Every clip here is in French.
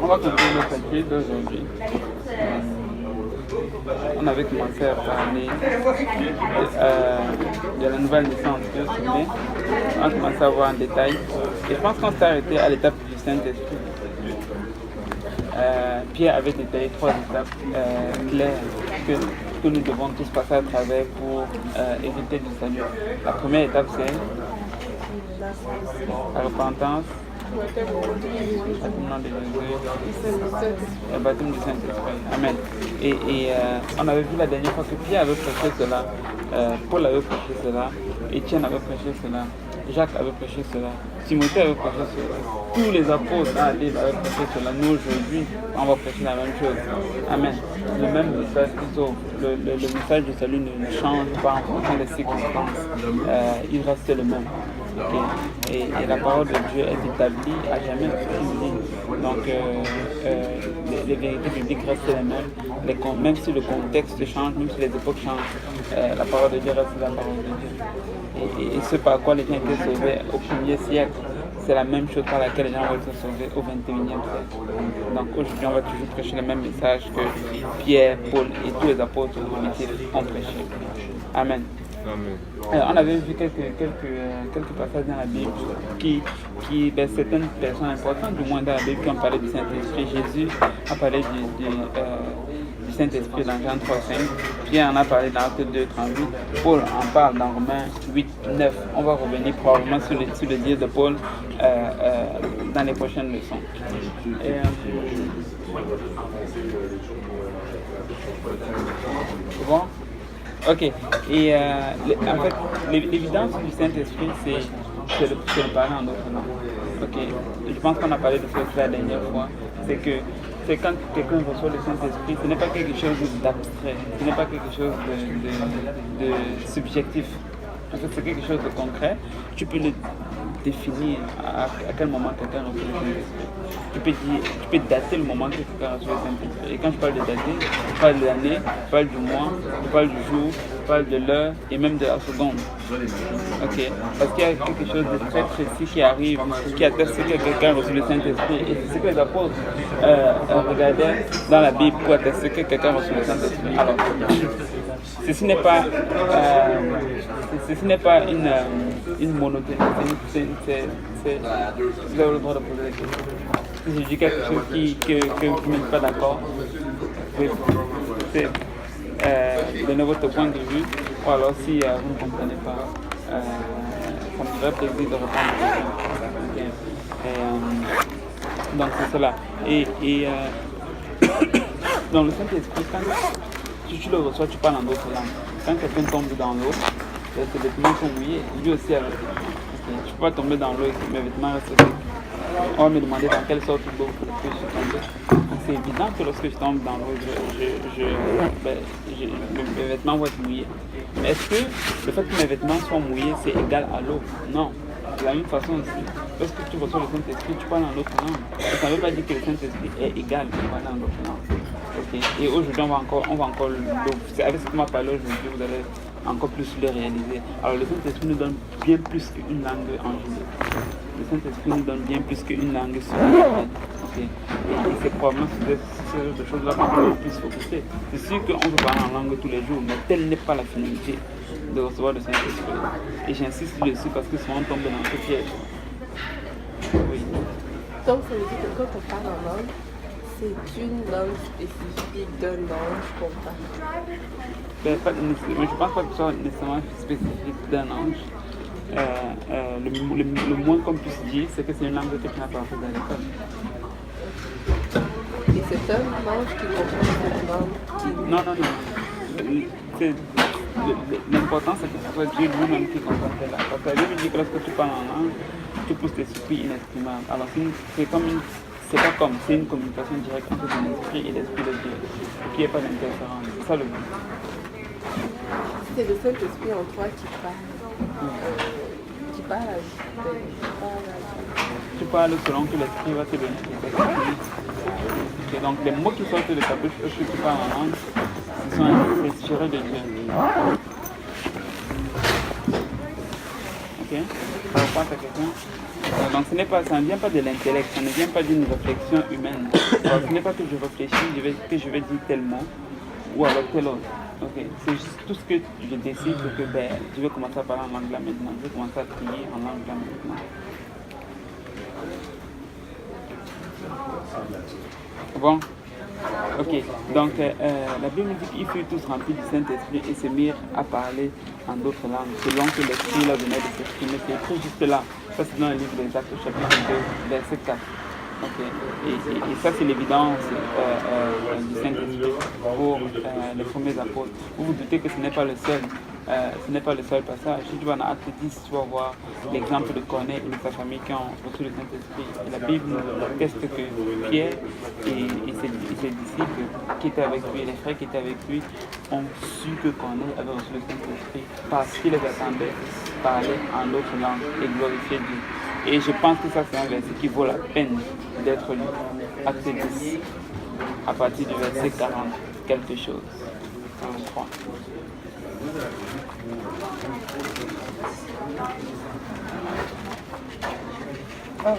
On va continuer notre étude d'aujourd'hui. On avait commencé à parler de la nouvelle naissance, vous vous souvenez? On a commencé à voir en détail. Et je pense qu'on s'est arrêté à l'étape du Saint-Esprit. Pierre avait détaillé 3 étapes claires que nous devons tous passer à travers pour éviter du salut. La première étape, c'est la repentance, le baptême du Saint-Esprit. Amen. Et on avait vu la dernière fois que Pierre avait prêché cela, Paul avait prêché cela, Étienne avait prêché cela, Jacques avait prêché cela, Timothée avait prêché cela, tous les apôtres dans la Bible avaient prêché cela. Nous aujourd'hui, on va prêcher la même chose. Amen. Le même message qui sauve. Le message du salut ne change pas en fonction des circonstances. Il reste le même. Et la parole de Dieu est établie à jamais. Donc les vérités bibliques restent les mêmes. Même si le contexte change, même si les époques changent, la parole de Dieu reste la parole de Dieu. Et ce par quoi les gens étaient sauvés au 1er siècle, c'est la même chose par laquelle les gens vont être sauvés au 21e siècle. Donc aujourd'hui, on va toujours prêcher le même message que Pierre, Paul et tous les apôtres ont prêché. Amen. Alors, on avait vu quelques passages dans la Bible certaines personnes importantes, du moins dans la Bible, qui ont parlé du Saint-Esprit. Jésus a parlé du Saint-Esprit dans Jean 3,5. Pierre en a parlé dans Actes 2,38. Paul en parle dans Romains 8,9. On va revenir probablement sur le dire de Paul dans les prochaines leçons. C'est bon? Ok, et en fait, l'évidence du Saint-Esprit, c'est le parler en d'autres langues. Ok, je pense qu'on a parlé de ça la dernière fois. C'est quand quelqu'un reçoit le Saint-Esprit, ce n'est pas quelque chose d'abstrait, ce n'est pas quelque chose de subjectif. En fait, c'est quelque chose de concret. Tu peux le définir à quel moment quelqu'un reçoit le Saint-Esprit. Tu peux dater le moment que quelqu'un reçoit le Saint-Esprit. Et quand je parle de dater, je parle de l'année, je parle du mois, je parle du jour, je parle de l'heure et même de la seconde. Ok, parce qu'il y a quelque chose de très précis qui arrive, qui atteste que quelqu'un reçoit le Saint-Esprit. Et c'est ce que les apôtres regardaient dans la Bible pour attester que quelqu'un reçoit le Saint-Esprit. Alors, ceci n'est pas une monotonie. Vous avez le droit de poser des questions. Si je dis quelque chose que vous n'êtes pas d'accord, c'est donner votre point de vue, ou alors si vous ne comprenez pas, ça me ferait plaisir de répondre aux questions. Donc c'est cela. Et dans le Saint-Esprit, si tu le reçois, tu parles en d'autres langues. Quand quelqu'un tombe dans l'eau, ses vêtements sont mouillés, lui aussi alors. Je ne peux pas tomber dans l'eau et que mes vêtements restent secs. On va me demander dans quelle sorte d'eau je suis tombé. Donc c'est évident que lorsque je tombe dans l'eau, mes vêtements vont être mouillés. Mais est-ce que le fait que mes vêtements soient mouillés, c'est égal à l'eau? Non. De la même façon aussi, lorsque tu reçois le Saint-Esprit, tu parles en l'autre langue. Ça ne veut pas dire que le Saint-Esprit est égal à parler en l'autre langue. Okay. Et aujourd'hui, on va encore avec ce qu'on m'a parlé aujourd'hui, vous allez encore plus le réaliser. Alors le Saint-Esprit nous donne bien plus qu'une langue angélique. Le Saint-Esprit nous donne bien plus qu'une langue surnaturelle. Okay. Et c'est probablement ce genre de choses-là qu'on peut plus focuser. C'est sûr qu'on peut parler en langue tous les jours, mais telle n'est pas la finalité de recevoir le Saint-Esprit. Et j'insiste dessus parce que souvent on tombe dans ce piège. Oui. Donc ça veut dire que quand on parle en langue, c'est une langue spécifique d'un ange qu'on parle. Mais je ne pense pas que ce soit nécessairement spécifique d'un ange. Le moins qu'on puisse dire, c'est que c'est une langue que tu n'as pas appris dans l'école. Et c'est un ange qui comprend cette langue qui... Non. L'important, c'est que ce soit Dieu lui-même qui comprend cette langue. Parce que la Bible dit que lorsque tu parles en langue, tu pousses tes soupirs inexprimables. Alors c'est une communication directe entre ton esprit et l'esprit de Dieu. Qui n'est pas d'interférence. C'est ça le but. C'est le Saint-Esprit en toi qui parle. Qui parle à Dieu. Tu parles selon que l'esprit va te donner des textes. Et donc les mots qui sortent de ta bouche lorsque tu parles en langue, ce sont inspirés de Dieu. Ok? Ça répond à ta question? Donc ça ne vient pas de l'intellect, ça ne vient pas d'une réflexion humaine. Alors, ce n'est pas que je réfléchis, que je vais dire tel mot ou alors tel autre. Okay. C'est juste tout ce que je décide, c'est que je vais commencer à parler en langue là maintenant, je vais commencer à prier en langue là maintenant. Bon, ok, donc la Bible dit qu'ils furent tous remplis du Saint-Esprit et se mirent à parler en d'autres langues, selon que l'Esprit leur donnait de s'exprimer. C'est écrit juste là, ça c'est dans le livre des Actes, chapitre 2, verset 4. Okay. Et ça c'est l'évidence du Saint-Esprit pour les premiers apôtres. Vous vous doutez que ce n'est pas le seul. Ce n'est pas le seul passage. Si tu vas dans Acte 10, tu vas voir l'exemple de Corneille et de sa famille qui ont reçu le Saint-Esprit. Et la Bible nous atteste que Pierre et ses disciples qui étaient avec lui, les frères qui étaient avec lui, ont su que Corneille avait reçu le Saint-Esprit parce qu'il les attendait parler en d'autres langues et glorifier Dieu. Et je pense que ça c'est un verset qui vaut la peine d'être lu. Acte 10, à partir du verset 40, quelque chose. 43. Ah,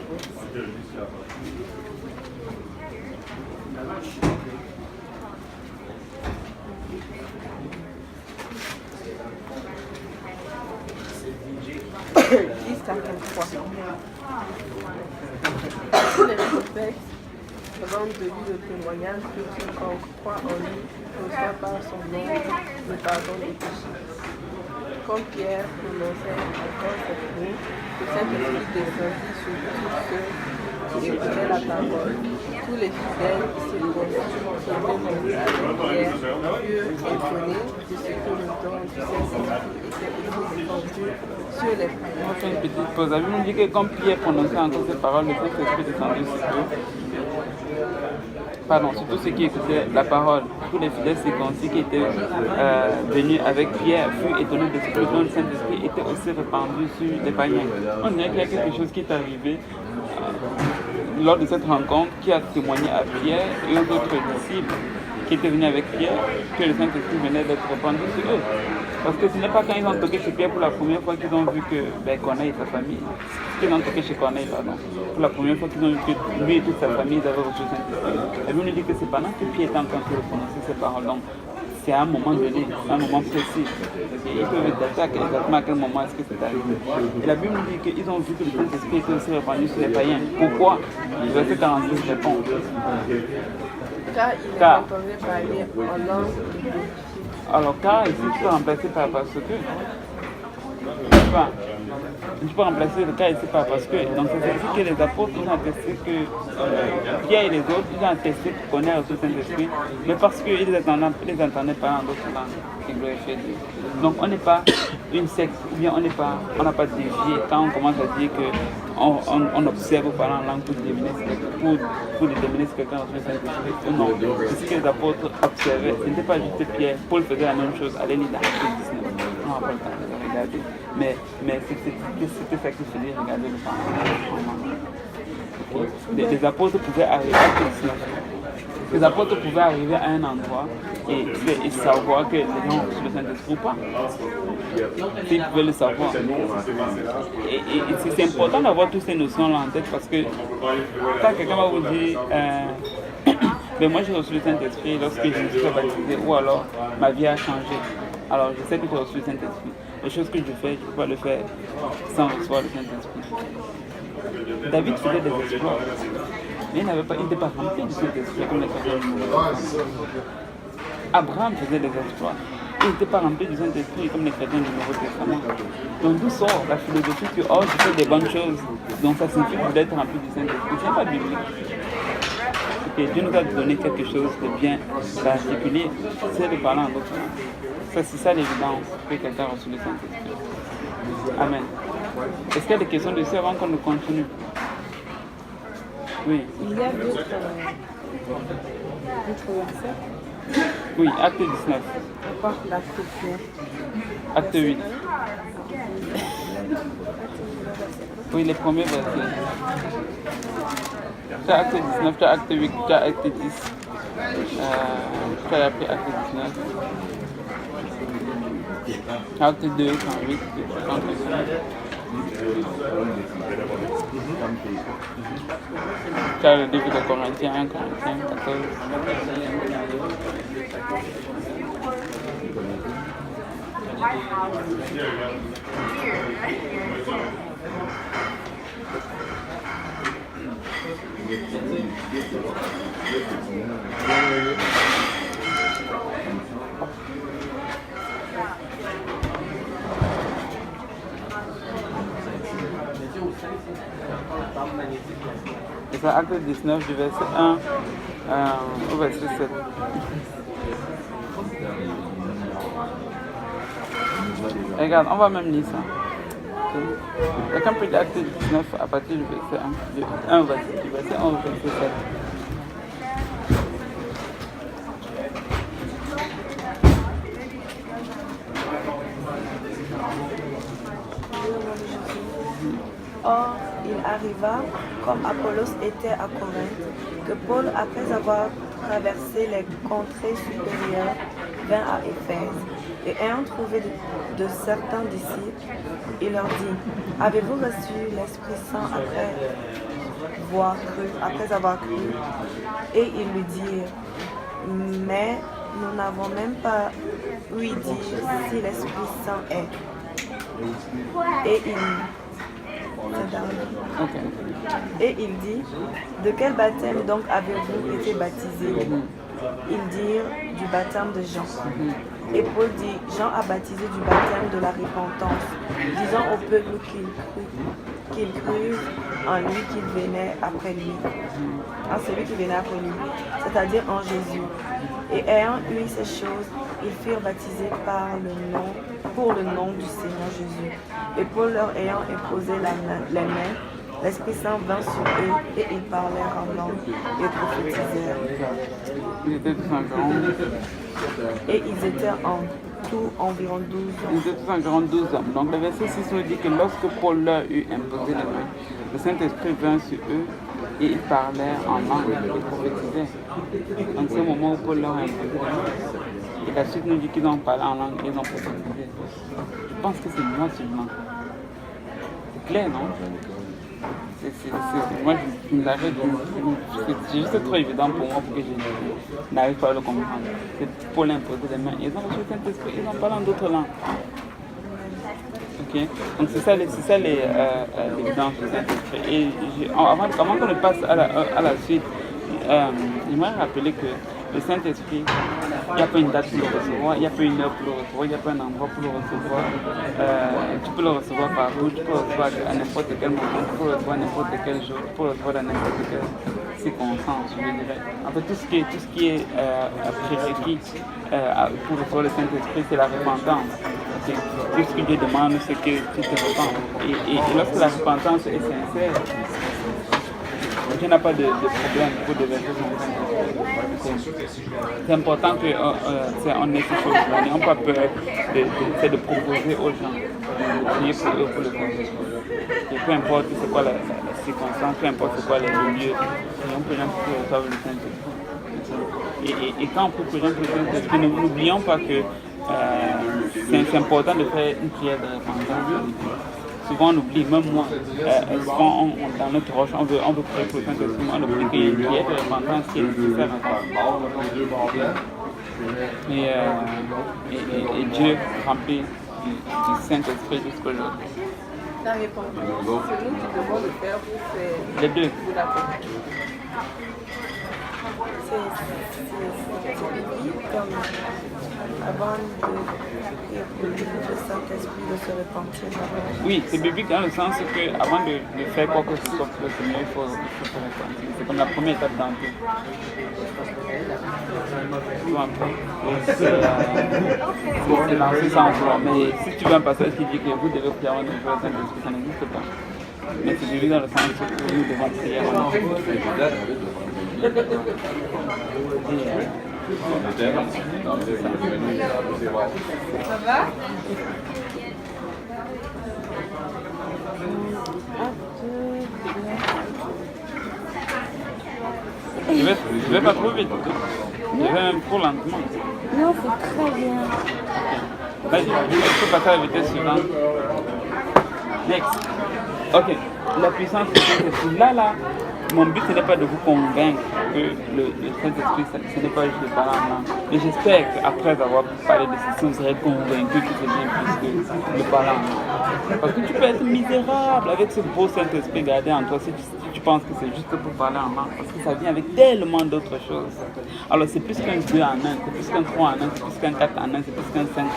Tous les prophètes rendent de lui le témoignage que quiconque croit en lui reçoit par son nom le pardon des péchés. Comme Pierre prononçait encore cette mots, le Saint-Esprit descendit sur tous ceux qui écoutaient la parole. Tous les fidèles circoncis qui étaient venus avec Pierre furent étonnés de ce que le don du Saint-Esprit était aussi répandu sur les païens. On fait une petite pause. La Bible dit que quand Pierre prononçait encore ces paroles, le Saint-Esprit descendit sur eux. Sur tous ceux qui écoutaient la parole, tous les fidèles circoncis qui étaient venus avec Pierre furent étonnés de ce que le don du Saint-Esprit était aussi répandu sur les païens. On dirait qu'il y a quelque chose qui est arrivé lors de cette rencontre qui a témoigné à Pierre et aux autres disciples qui étaient venus avec Pierre que le Saint-Esprit venait d'être répandu sur eux. Parce que ce n'est pas quand ils ont toqué chez Pierre pour la première fois qu'ils ont vu que Corneille et sa famille, qu'ils ont toqué chez Corneille, pour la première fois qu'ils ont vu que lui et toute sa famille avaient reçu le Saint-Esprit. Et lui nous dit que c'est pendant que Pierre était en train de prononcer ces paroles. Donc, c'est à un moment donné, un moment précis. Ils peuvent dater exactement à quel moment est-ce que c'est arrivé. Et la Bible nous dit qu'ils ont vu que le Saint-Esprit était aussi répandu sur les païens. Pourquoi? Le verset 46 répond. Car il entendait parler en langue. Alors, car ici, tu peux remplacer par parce que. Tu peux remplacer le cas ici par parce que. Donc, c'est ainsi que les apôtres ils ont attesté que Pierre et les autres, ils ont attesté qu'on a reçu le Saint-Esprit, mais parce qu'ils les entendaient parler en d'autres langues qui glorifiaient Dieu. Donc, on n'est pas une secte, ou bien on n'a pas dévié quand on commence à dire qu'on observe parler en langue pour déterminer si quelqu'un a reçu le Saint-Esprit. Non, c'est ce que les apôtres observaient. Ce n'était pas juste Pierre. Paul faisait la même chose. Allez lire dans Actes 19. On n'a pas le temps de regarder. Mais c'était ça qu'il faisait, regarder le temps. Les apôtres pouvaient arriver à Actes 19. Les apôtres pouvaient arriver à un endroit et savoir que les gens ont reçu le Saint-Esprit ou pas. S'ils pouvaient le savoir. Et c'est important d'avoir toutes ces notions-là en tête parce que quand quelqu'un va vous dire mais moi j'ai reçu le Saint-Esprit lorsque je me suis baptisé ou alors ma vie a changé. Alors je sais que j'ai reçu le Saint-Esprit. Les choses que je fais, je ne peux pas le faire sans recevoir le Saint-Esprit. David faisait des exploits. Mais il n'était pas rempli du Saint-Esprit comme les chrétiens. Abraham faisait des exploits. Il n'était pas rempli du Saint-Esprit comme les chrétiens du Nouveau Testament. Donc d'où sort la philosophie que je fais des bonnes choses, donc ça signifie d'être rempli du Saint-Esprit. Ce n'est pas biblique. Okay, Dieu nous a donné quelque chose de bien particulier, c'est de parler en d'autres langues. C'est ça l'évidence que quelqu'un a reçu le Saint-Esprit. Amen. Est-ce qu'il y a des questions dessus avant qu'on ne continue? Oui. Il y a d'autres versets. Oui, acte 19. Encore l'acte 9. Acte 8. Oui, les premiers versets. Tu as acte 19, tu as acte 8, tu as acte 10. Tu as appris acte 19. Acte 2, 38, 39. Tu as le début de Corinthiens 1, Corinthiens 14. Et c'est Acte 19 du verset 1 au verset 7. Regarde, on va même lire ça. Okay. Quelqu'un peut lire Acte 19 à partir du verset 1, du verset 1 au verset 7. Or, il arriva, comme Apollos était à Corinthe, que Paul, après avoir traversé les contrées supérieures, vint à Éphèse. Et ayant trouvé de certains disciples, il leur dit, « Avez-vous reçu l'Esprit Saint après avoir cru ?» Et ils lui dirent, « Mais nous n'avons même pas ouï dire si l'Esprit Saint est. » Et il dit, « De quel baptême donc avez-vous été baptisés ?» Ils dirent, « Du baptême de Jean. » Et Paul dit, « Jean a baptisé du baptême de la repentance, disant au peuple qu'il crût en lui qu'il venait après lui, en celui qui venait après lui, c'est-à-dire en Jésus. Et ayant eu ces choses, ils furent baptisés pour le nom du Seigneur Jésus. Et Paul leur ayant imposé les mains, l'Esprit Saint vint sur eux et ils parlèrent en langue et prophétisèrent. Et ils étaient en tout environ 12 hommes. Ils étaient tous environ 12 hommes. Donc le verset 6 nous dit que lorsque Paul leur eut imposé les mains, le Saint-Esprit vint sur eux et ils parlèrent en langue et prophétisaient. Donc c'est le moment où Paul leur a imposé les mains. Et la suite nous dit qu'ils ont parlé en langue et ils ont prophétisé. Je pense que c'est moi seulement. C'est clair, non? Moi, je l'arrête. C'est juste trop évident pour moi pour que je n'arrive pas à le comprendre. C'est Paul imposer les mains. Ils ont reçu le Saint-Esprit, ils ont parlé en d'autres langues. Ok? Donc c'est ça l'évidence du Saint-Esprit. Et avant qu'on ne passe à la suite, j'aimerais rappeler que le Saint-Esprit, il n'y a pas une date pour le recevoir, il n'y a pas une heure pour le recevoir, il n'y a pas un endroit pour le recevoir. Tu peux le recevoir partout, tu peux le recevoir à n'importe quel moment, tu peux le recevoir à n'importe quel jour, tu peux le recevoir dans n'importe quelle circonstance, je dirais. En fait, tout ce qui est prérequis pour recevoir le Saint-Esprit, c'est la repentance. Okay. Tout ce que Dieu demande, c'est que tu te repentes. Et lorsque la repentance est sincère, Dieu n'a pas de problème pour déverser son Saint-Esprit. C'est important qu'on ait ces choses-là. N'ayons pas peur de proposer aux gens, de prier pour eux pour le Saint-Esprit. Peu importe c'est quoi la circonstance, peu importe c'est quoi le lieu, on peut rien pour reçoivre le Saint-Esprit. Et quand on peut pour le Saint-Esprit, n'oublions pas que c'est important de faire une prière de repentance. Souvent on oublie, même moi, souvent dans notre roche, on veut prier pour le Saint-Esprit, on oublie qu'il y a une prière de repentance qui est nécessaire encore. Et Dieu remplit du Saint-Esprit jusqu'aujourd'hui. La repentance, c'est nous qui devons le faire pour les deux. C'est biblique comme avant de le Saint-Esprit de se repentir. Oui, c'est biblique dans le sens que avant de faire quoi que ce soit pour le Seigneur, il faut se repentir. C'est comme la première étape dans tout. C'est lancé sans vouloir. Mais si tu veux un passage qui dit que vous devez prier avant de faire le Saint-Esprit, ça n'existe pas. Mais c'est biblique dans le sens que nous devons prier avant de faire. Ça va? Je vais pas trop vite. Je vais même trop lentement. Non, c'est très bien. Là, je peux passer à la vitesse suivante. Next. Ok. La puissance du Saint-Esprit. Là, mon but, ce n'est pas de vous convaincre que le Saint-Esprit, ce n'est pas juste le parler en langue. Mais j'espère qu'après avoir parlé de ceci, vous serez convaincus que c'est bien plus que le parler en langue. Parce que tu peux être misérable avec ce beau Saint-Esprit gardé en toi si tu penses que c'est juste pour parler en langue. Parce que ça vient avec tellement d'autres choses. Alors, c'est plus qu'un 2 en 1, c'est plus qu'un 3 en 1, c'est plus qu'un 4 en 1, c'est plus qu'un 5 en 1,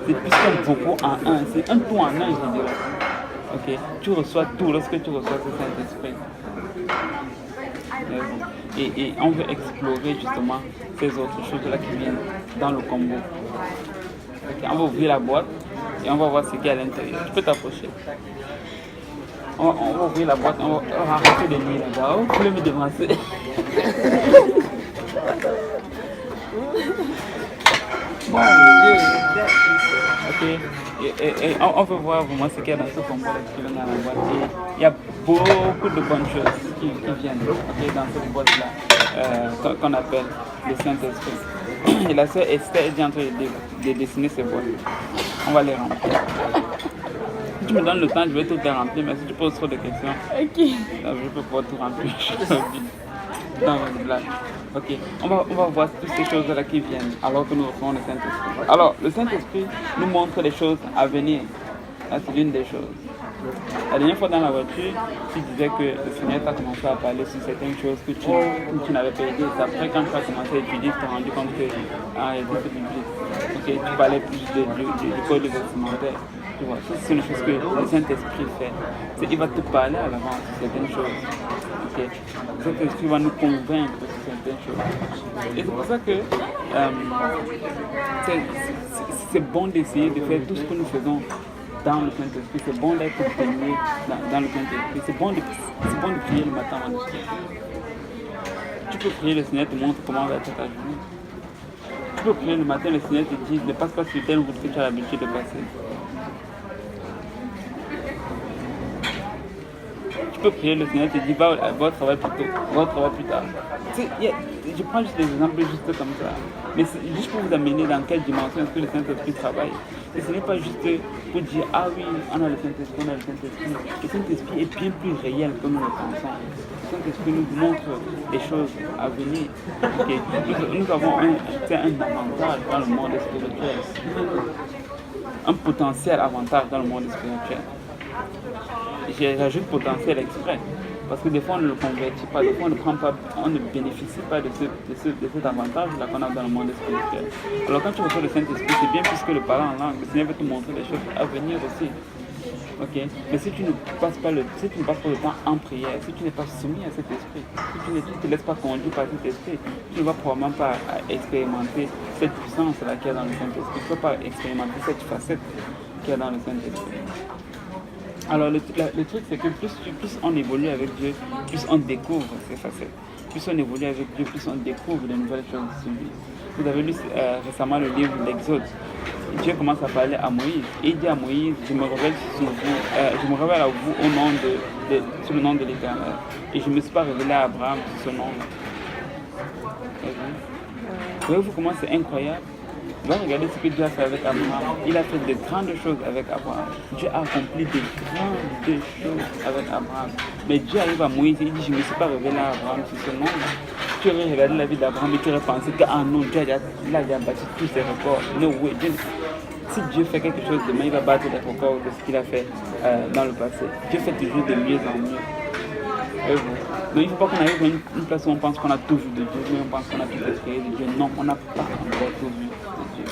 c'est plus qu'un beaucoup en 1, c'est un tout en 1, je dirais. Ok, tu reçois tout lorsque tu reçois ce Saint-Esprit. Et on veut explorer justement ces autres choses-là qui viennent dans le combo. Okay, on va ouvrir la boîte et on va voir ce qu'il y a à l'intérieur. Tu peux t'approcher. On va ouvrir la boîte, on va arrêter de lire là-bas. Vous pouvez me devancer. Bon Dieu. Ok. Et on veut voir vraiment ce qu'il y a dans ce combo-là qui vient dans la boîte. Et il y a beaucoup de bonnes choses qui viennent dans cette boîte-là qu'on appelle le Saint-Esprit. Et la sœur Esther est en train de dessiner ces boîtes. On va les remplir. Si tu me donnes le temps, je vais tout les remplir, mais si tu poses trop de questions, je peux pas tout remplir. Dans une blague. Ok, on va voir toutes ces choses-là qui viennent alors que nous recevons le Saint-Esprit. Alors, le Saint-Esprit nous montre les choses à venir. Là, c'est l'une des choses. La dernière fois dans la voiture, tu disais que le Seigneur t'a commencé à parler sur certaines choses que tu n'avais pas aidé. C'est après, quand tu as commencé à étudier, tu t'es rendu compte que c'est biblique. Ok, tu parlais plus du code vestimentaire. Tu vois, c'est une chose que le Saint-Esprit fait. Il va te parler à l'avance sur certaines choses. Okay. Le Saint-Esprit va nous convaincre sur certaines choses. Et c'est pour ça que c'est bon d'essayer de faire tout ce que nous faisons dans le Saint-Esprit. C'est bon d'être baigné dans le Saint-Esprit. C'est bon de prier le matin avant de se coucher. Tu peux prier, le Seigneur te montre comment va être ta journée. Tu peux prier le matin, le Seigneur te dit ne passe pas sur telle route que tu as l'habitude de passer. Tu peux prier, le Seigneur te dit va au travail plus tôt, va au travail plus tard. Je prends juste des exemples juste comme ça. Mais c'est juste pour vous amener dans quelle dimension est-ce que le Saint-Esprit travaille. Et ce n'est pas juste pour dire ah oui, on a le Saint-Esprit, on a le Saint-Esprit. Le Saint-Esprit est bien plus réel que nous le pensons. Le Saint-Esprit nous montre des choses à venir. Okay. Nous avons un avantage dans le monde spirituel. Un potentiel avantage dans le monde spirituel. J'ajoute potentiel exprès. Parce que des fois on ne le convertit pas, des fois on ne bénéficie pas de cet avantage-là qu'on a dans le monde spirituel. Alors quand tu reçois le Saint-Esprit, c'est bien plus que le parler en langue. Le Seigneur veut te montrer des choses à venir aussi. Okay? Mais si tu ne passes pas le temps en prière, si tu n'es pas soumis à cet esprit, si tu ne te laisses pas conduire par cet esprit, tu ne vas probablement pas expérimenter cette puissance-là qu'il y a dans le Saint-Esprit. Tu ne vas pas expérimenter cette facette qu'il y a dans le Saint-Esprit. Alors le truc c'est que plus on évolue avec Dieu, plus on découvre ces facettes. Plus on évolue avec Dieu, plus on découvre de nouvelles choses sur lui. Vous avez lu récemment le livre de l'Exode. Dieu commence à parler à Moïse. Et il dit à Moïse, je me révèle à vous sous le nom de l'Éternel. Et je ne me suis pas révélé à Abraham sous ce nom. Voyez-vous comment c'est incroyable? Va regarder ce que Dieu a fait avec Abraham. Il a fait de grandes choses avec Abraham. Dieu a accompli de grandes choses avec Abraham. Mais Dieu arrive à Moïse et il dit, je ne me suis pas révélé à Abraham sous ce nom. Tu aurais regardé la vie d'Abraham et tu aurais pensé que non, Dieu a battu tous ses records. No way. Si Dieu fait quelque chose demain, il va battre les records de ce qu'il a fait dans le passé. Dieu fait toujours de mieux en mieux. Donc il ne faut pas qu'on arrive à une place où on pense qu'on a tout vu de Dieu, mais on pense qu'on a tout espéré de Dieu. Non, on n'a pas encore tout vu de Dieu.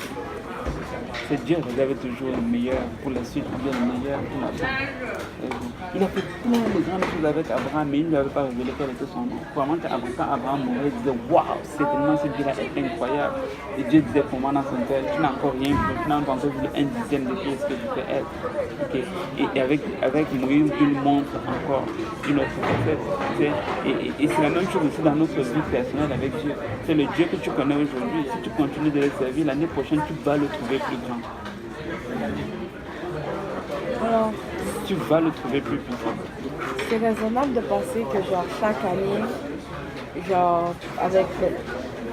C'est Dieu réserve toujours le meilleur pour la suite, ou bien le meilleur pour la fin. Il a fait plein de grandes choses avec Abraham, mais il ne lui avait pas révélé quel était son nom. Probablement quand Abraham mourait, il disait waouh, certainement ce Dieu-là est incroyable. Et Dieu disait pour moi dans son cœur, tu n'as encore rien vu, tu n'as encore vu un dixième de ce que tu peux être. Okay. Et avec Moïse, Dieu nous montre encore une autre facette. Et c'est la même chose aussi dans notre vie personnelle avec Dieu. C'est le Dieu que tu connais aujourd'hui. Si tu continues de le servir, l'année prochaine, tu vas le trouver plus grand. Alors, tu vas le trouver plus puissant. C'est raisonnable de penser que genre chaque année,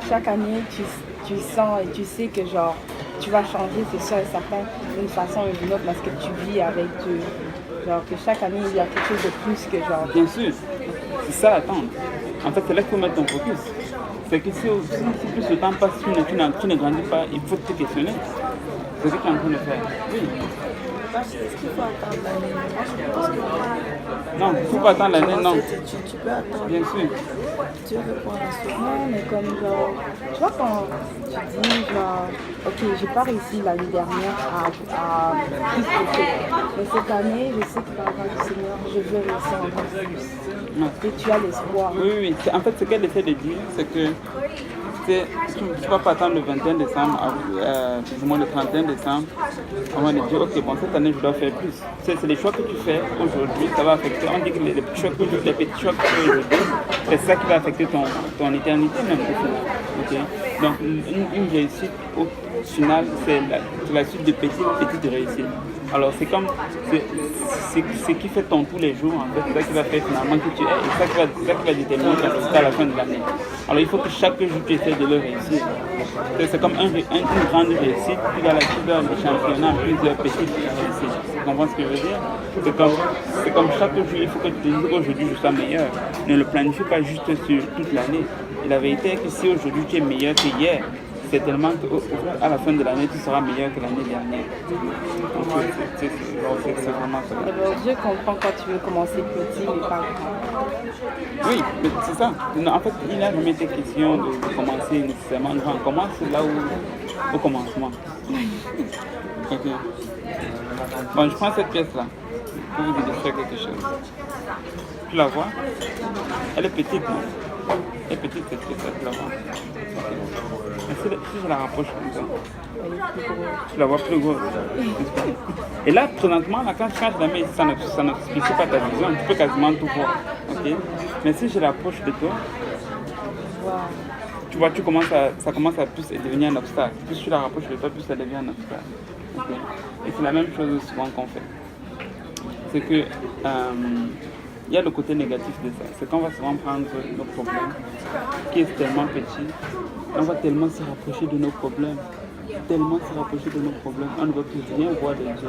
chaque année, tu sens et tu sais que genre tu vas changer, c'est sûr et certain, d'une façon ou d'une autre parce que tu vis avec Dieu. Genre que chaque année, il y a quelque chose de plus que genre... Bien sûr, c'est ça attendre. En fait, c'est là qu'il faut mettre ton focus. C'est que si plus le temps passe, tu ne grandis pas, il faut te questionner. C'est ce que tu es en train de faire. Oui. Est-ce qu'il faut attendre l'année? Moi, je pense que non, il ne faut pas attendre l'année, non. Tu peux attendre. Bien sûr. Tu réponds à ce Non, mais comme genre, tu vois quand tu dis genre, ok, j'ai pas réussi l'année dernière à plus de fait. Mais cette année, je sais que par rapport du Seigneur, je veux réussir encore plus. Non. Et tu as l'espoir. Oui. En fait, ce qu'elle essaie de dire, c'est que tu ne vas pas attendre le 21 décembre, plus ou moins le 31 décembre, avant de dire, ok, bon, cette année, je dois faire plus. C'est les choix que tu fais aujourd'hui, ça va affecter. On dit que les petits choix que tu fais aujourd'hui, c'est ça qui va affecter ton éternité même au final. Okay? Donc, une réussite, au final, c'est la suite de petites réussites. Alors c'est comme, c'est ce qui fait ton tous les jours, en fait, c'est ça qui va faire finalement que tu es, et c'est ça qui va déterminer ton résultat à la fin de l'année. Alors il faut que chaque jour tu essaies de le réussir. C'est comme une grande réussite, puis dans la suite du championnat, plusieurs petites réussites. Tu comprends ce que je veux dire? C'est comme chaque jour, il faut que tu te dises qu'aujourd'hui je sois meilleur. Ne le planifie pas juste sur toute l'année. Et la vérité est que si aujourd'hui tu es meilleur qu'hier, c'est tellement qu'à la fin de l'année, tu seras meilleur que l'année dernière. C'est vraiment ça. Alors Dieu comprend quand tu veux commencer petit mais pas grand. Oui, mais c'est ça. En fait, il n'a jamais été question de commencer nécessairement grand. Commence là au commencement. Ok. Bon, je prends cette pièce-là pour vous illustrer quelque chose. Tu la vois? Elle est petite, non? Elle est petite cette pièce-là, tu la vois? Okay. Si je la rapproche comme ça, tu la vois plus grosse. Et là, présentement, quand je la mets ici, ça ne spécifie pas ta vision, tu peux quasiment tout voir. Okay? Mais si je l'approche de toi, tu vois, ça commence à plus devenir un obstacle. Plus tu la rapproches de toi, plus ça devient un obstacle. Okay? Et c'est la même chose souvent qu'on fait. C'est que il y a le côté négatif de ça. C'est qu'on va souvent prendre nos problèmes, qui est tellement petit, on va tellement se rapprocher de nos problèmes, on ne va plus rien voir de Dieu.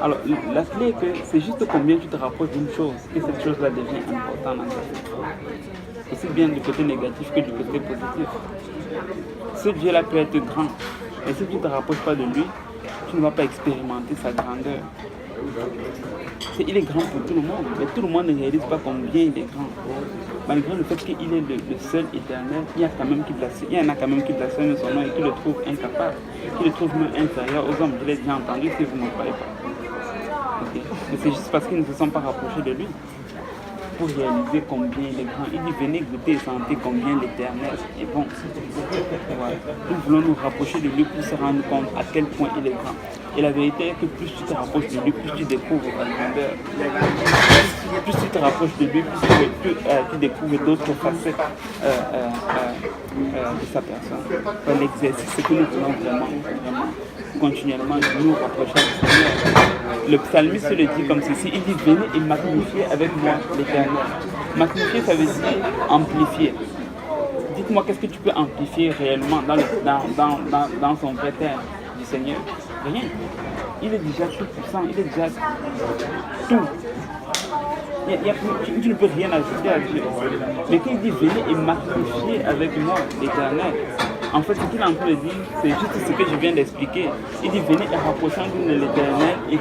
Alors, la clé est que c'est juste combien tu te rapproches d'une chose, et cette chose-là devient importante dans ta vie. Aussi bien du côté négatif que du côté positif. Ce Dieu-là peut être grand, et si tu ne te rapproches pas de lui, tu ne vas pas expérimenter sa grandeur. Il est grand pour tout le monde, mais tout le monde ne réalise pas combien il est grand. Malgré le fait qu'il est le seul éternel, il y en a quand même qui blasphèment son nom et qui le trouvent incapable, qui le trouvent même inférieur aux hommes. Je l'ai déjà entendu si vous ne me croyez pas. Okay. Mais c'est juste parce qu'ils ne se sont pas rapprochés de lui pour réaliser combien il est grand. Il dit venez goûter et sentir combien l'éternel est bon. Voilà. Nous voulons nous rapprocher de lui pour se rendre compte à quel point il est grand. Et la vérité est que plus tu te rapproches de lui, plus tu découvres sa grandeur. Plus tu te rapproches de lui, plus tu découvres d'autres facettes de sa personne. L'exercice, c'est que nous voulons vraiment continuellement nous rapprocher du Seigneur. Le psalmiste le dit comme ceci, il dit venez et magnifiez avec moi l'Éternel. Magnifier, ça veut dire amplifier. Dites-moi, qu'est-ce que tu peux amplifier réellement dans son vrai terme du Seigneur? Rien. Il est déjà tout puissant, il est déjà tout. Tu ne peux rien ajouter à Dieu. Mais quand il dit venez et magnifier avec moi l'Éternel, en fait, ce qu'il est en train de dire, c'est juste ce que je viens d'expliquer. Il dit venez et rapprochons-nous de l'Éternel et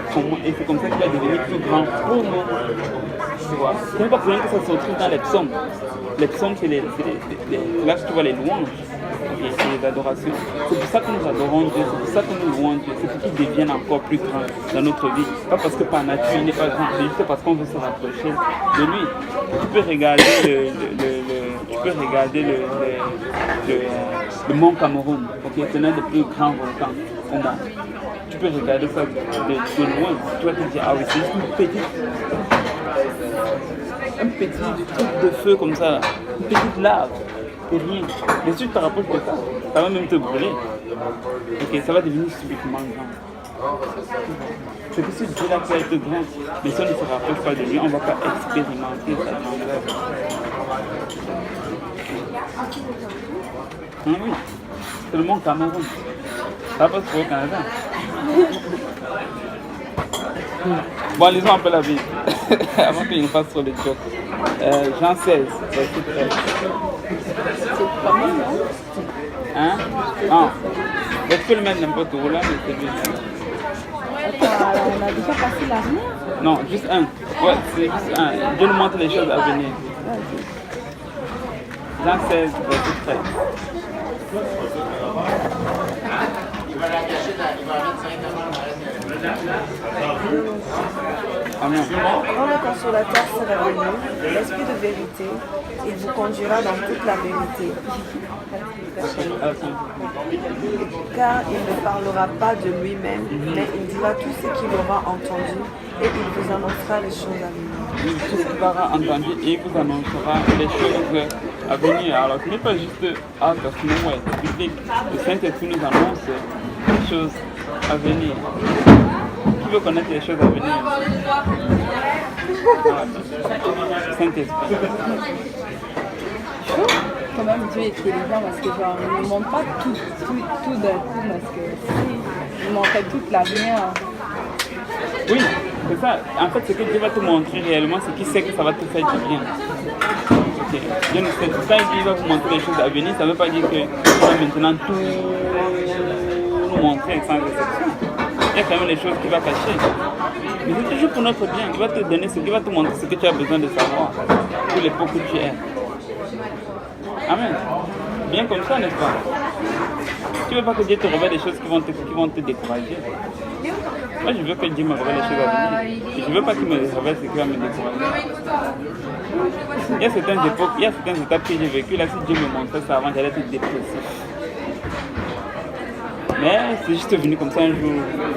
c'est comme ça qu'il va devenir plus grand pour nous. Tu vois, ce n'est pas pour rien que ça se retrouve dans les psaumes. Les psaumes, c'est là que tu vois les louanges. C'est les adorations. C'est pour ça que nous adorons Dieu, c'est pour ça que nous louons Dieu, c'est pour qu'il devienne encore plus grand dans notre vie. Pas parce que par nature il n'est pas grand, c'est juste parce qu'on veut se rapprocher de lui. Tu peux regarder le mont Cameroun, okay, c'est l'un des plus grands volcans au monde. Tu peux regarder ça de loin, tu vas te dire ah oui c'est juste un petit truc de feu comme ça, une petite lave. Rien. Mais si tu te rapproches de ça, ça va même te brûler. Ok, ça va devenir subitement grand. C'est que ce Dieu-là peut être grand, mais si on ne se rapproche pas de lui, on ne va pas expérimenter sa grandeur. Ah oui, c'est le mont Cameroun. Ça va pas se trouver au Canada. Bon, lisons un peu la Bible, avant qu'il ne fasse trop de jokes. Jean 16, verset 13. C'est le premier, non? Hein? Non. Mais tu peux le mettre n'importe où là, mais c'est lui. Attends, alors on a déjà passé l'avenir? Non, juste un. Ouais, c'est juste un. Dieu nous montre les choses à venir. Ah, ok. Jean 16, verset 13. Amen. Quand le consolateur sera venu, l'esprit de vérité, il vous conduira dans toute la vérité. Car il ne parlera pas de lui-même, mais il dira tout ce qu'il aura entendu et il vous annoncera les choses à venir. Tout ce qu'il aura entendu et il vous annoncera les choses à venir. Alors ce n'est pas juste out of nowhere, c'est biblique. Le Saint-Esprit nous annonce les choses à venir. Qui veut connaître les choses à venir? Voilà. Le Saint-Esprit. Quand même, Dieu est intelligent parce que genre, il ne montre pas tout d'un coup parce que s'il montrait toute l'avenir. Oui, c'est ça. En fait, ce que Dieu va te montrer réellement, c'est qu'il sait que ça va te faire du bien. Ok. Dieu ne sait. Quand il va vous montrer les choses à venir, ça ne veut pas dire qu'il va maintenant tout nous montrer sans exception. Il y a quand même les choses qu'il va cacher. Mais c'est toujours pour notre bien. Il va te donner ce qu'il va te montrer, ce que tu as besoin de savoir pour l'époque où tu es. Amen. Bien comme ça, n'est-ce pas? Tu ne veux pas que Dieu te révèle des choses qui vont te décourager. Moi, je veux que Dieu me révèle les choses à venir. Et je ne veux pas qu'il me révèle ce qui va me décourager. Il y a certaines époques, il y a certaines étapes que j'ai vécues. Là, si Dieu me montrait ça avant, j'allais être dépressif. Mais c'est juste venu comme ça un jour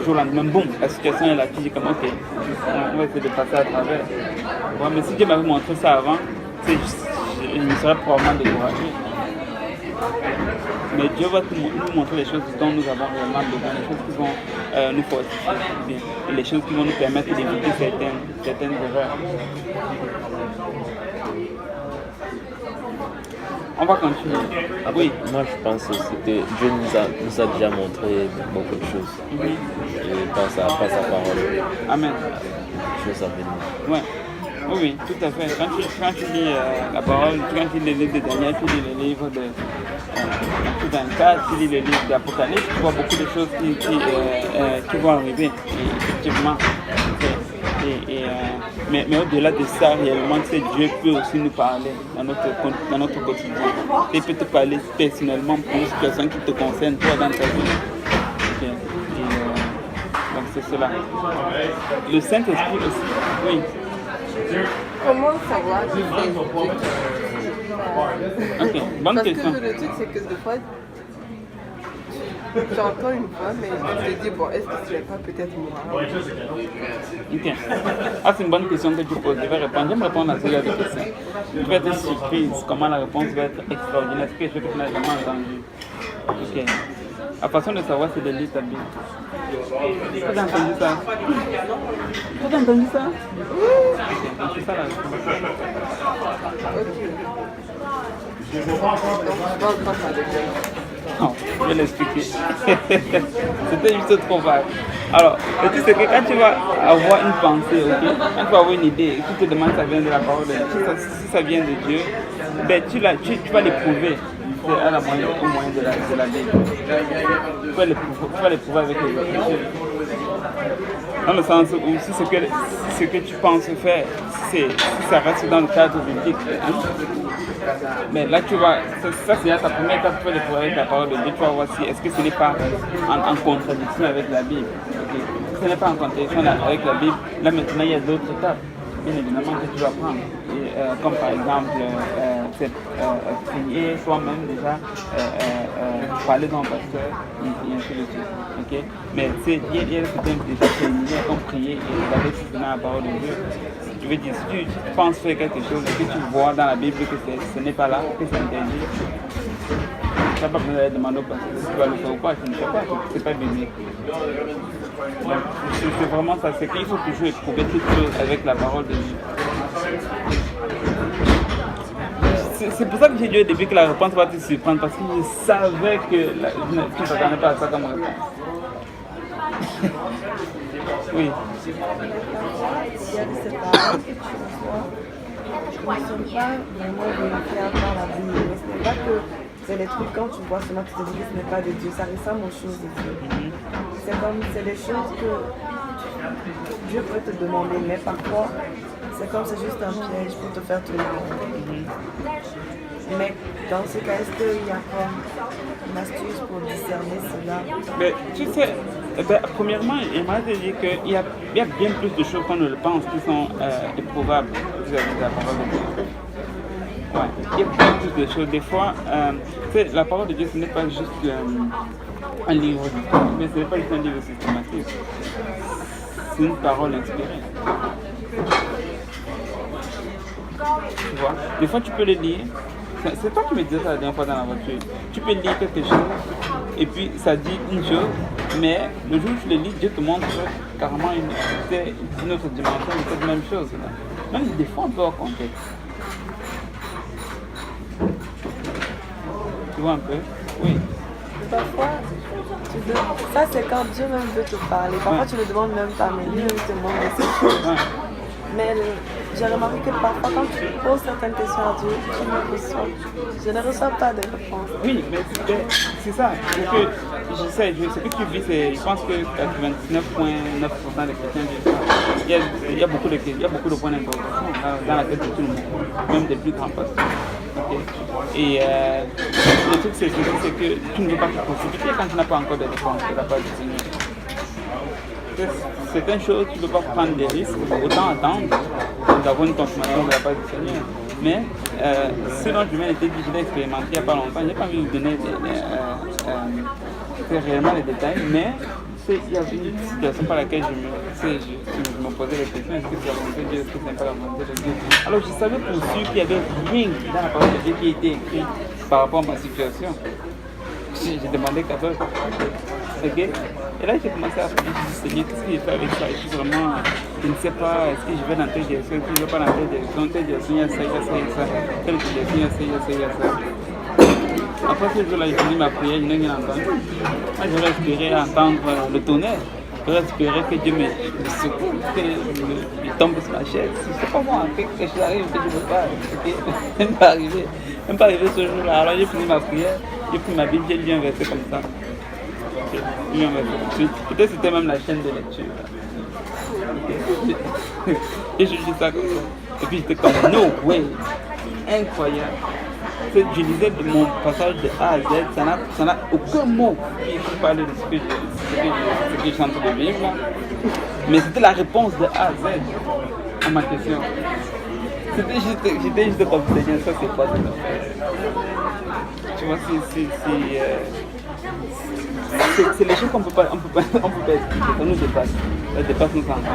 au lendemain, boum, la situation est là, tu dis comme ok, on va essayer de passer à travers. Bon, mais si Dieu m'avait montré ça avant, je me serais probablement découragé. Mais Dieu va nous montrer les choses dont nous avons vraiment besoin, les choses qui vont nous fortifier, et les choses qui vont nous permettre d'éviter certaines erreurs. On va continuer. Oui. Moi, je pense que Dieu nous a déjà montré beaucoup de choses. Et par sa parole. Amen. Choses à venir. Ouais. Oui, tout à fait. Quand tu lis la parole, quand tu lis les livres de Daniel, tu lis les livres de tout un cas, tu lis les livres d'Apocalypse, tu vois beaucoup de choses qui vont arriver. Et effectivement. Mais au-delà de ça, réellement, Dieu peut aussi nous parler dans notre quotidien. Il peut te parler personnellement pour une situation qui te concerne, toi, dans ta vie. Okay. Donc c'est cela. Le Saint-Esprit aussi, oui. Comment savoir si c'est Ok, bonne Parce question. que le truc, c'est que des fois, j'entends une voix, mais je me dis, bon, est-ce que ce n'est pas peut-être moi? Ok. Ah, c'est une bonne question que tu poses. Je vais répondre. J'aime répondre à ce genre de questions. Tu vas être surprise comment la réponse va être extraordinaire. C'est quelque chose que tu n'as jamais entendu. Ok. La façon de savoir, c'est de lire ta Bible. Tu as entendu ça? Tu as entendu ça? Ok, c'est ça la réponse. Non, je vais l'expliquer. C'était juste trop vague. Alors, le truc c'est que quand tu vas avoir une pensée, ok, quand tu vas avoir une idée, et tu te demandes si ça vient de la parole de Dieu, si ça vient de Dieu, ben tu vas l'éprouver au moyen de la Bible. Tu vas l'éprouver avec les Écritures. Dans le sens où si ce que tu penses faire, si ça reste dans le cadre biblique, hein, mais là tu vas, ça c'est ta première étape, tu vas l'éprouver avec la parole de Dieu, tu vas voir si est-ce que ce n'est pas en contradiction avec la Bible. Okay. Si ce n'est pas en contradiction avec la Bible, là maintenant il y a d'autres étapes, bien évidemment, que tu vas prendre. Et, comme par exemple, prier toi-même déjà, parler dans le pasteur, et ainsi de suite. Okay? Mais il y a certains déjà préliminaires comme prier et regarder si c'est dans la parole de Dieu. Je veux dire, si tu penses faire quelque chose et que tu vois dans la Bible que ce n'est pas là, que c'est interdit, tu n'as pas besoin d'aller demander au pasteur si tu vas le faire ou pas, tu ne sais pas, c'est pas biblique. Donc, c'est vraiment ça, c'est qu'il faut toujours éprouver toutes choses avec la parole de Dieu. C'est pour ça que j'ai dit au début que la réponse va te surprendre, parce que je savais que tu ne t'attendais pas à ça comme réponse. Oui. Il y a des séparations que tu reçois qui ne sont pas vraiment vérifiées par la Bible. Mais ce n'est pas que c'est des trucs, quand tu vois seulement, tu te dis que ce n'est pas de Dieu, ça ressemble aux choses de Dieu. C'est des choses que Dieu peut te demander, mais parfois, c'est juste un piège pour te faire tourner en rond. Mais dans ce cas, est-ce qu'il y a comme une astuce pour discerner cela? Mais tu sais, premièrement, j'aimerais te dire qu'il y a bien plus de choses qu'on ne le pense qui sont éprouvables vis-à-vis de la parole de Dieu. Ouais, il y a bien plus de choses. Des fois, tu sais, la parole de Dieu, ce n'est pas juste un livre d'histoire, mais ce n'est pas juste un livre systématique. C'est une parole inspirée. Tu vois, des fois tu peux le lire. C'est toi qui me disais ça la dernière fois dans la voiture. Tu peux lire quelque chose et puis ça dit une chose, mais le jour où tu le lis, Dieu te montre carrément une autre dimension de cette même chose. Là. Même des fois, on peut avoir contexte. Tu vois un peu? Oui. Parfois, ça c'est quand Dieu même veut te parler. Parfois tu ne demandes même pas, mais lui même te demande de ces choses. Ouais. Mais j'ai remarqué que parfois quand tu poses certaines questions à Dieu, je ne reçois pas de réponse. Oui, mais c'est ça. Ce que tu vis, je pense que 99,9% des chrétiens vivent ça. Il y a beaucoup de points d'interrogation dans la tête de tout le monde, même des plus grands pasteurs. Okay. Et le truc, c'est que tu ne veux pas te précipiter quand tu n'as pas encore de réponse de la part du Seigneur. Certaines choses, tu ne peux pas prendre des risques, autant attendre d'avoir une confirmation de la part du Seigneur. Mais ce dont je viens de te dire, je l'ai expérimenté il n'y a pas longtemps, je n'ai pas envie de vous donner réellement les détails, mais il y avait une situation par laquelle je me posais la question, est-ce que c'est la volonté de Dieu, est-ce que ce n'est pas la volonté de Dieu? Alors je savais pour sûr qu'il n'y avait rien dans la parole de Dieu qui était écrit par rapport à ma situation. J'ai demandé qu'à toi. Okay. Et là, j'ai commencé à faire du Seigneur, qu'est-ce que je fais avec ça? Je suis vraiment, je ne sais pas, est-ce que je vais dans telle direction, est-ce que je ne vais pas dans telle direction, il y a ça, il y a ça, il y a ça, telle direction, il y a ça, il y a ça, il y a ça. Après ce jour-là, j'ai fini ma prière, je n'ai rien entendu. Moi, j'aurais espéré entendre le tonnerre. J'aurais espéré que Dieu me secoue, qu'il tombe sur ma chaise. Je ne sais pas moi, que j'arrive, que je ne veux pas. Même pas arrivé ce jour-là. Alors j'ai fini ma prière, j'ai pris ma Bible, j'ai lu un verset comme ça. Peut-être c'était même la chaîne de lecture. Et je dis ça comme ça. Et puis j'étais comme, no way, incroyable. Je lisais de mon passage de A à Z, ça n'a aucun mot qui parlait de ce que je suis en train de vivre là. Mais c'était la réponse de A à Z à ma question. J'étais juste comme Seigneur, ça c'est quoi cette affaire? Tu vois, c'est les choses qu'on peut pas expliquer, ça nous dépasse. Ça dépasse nos entendements.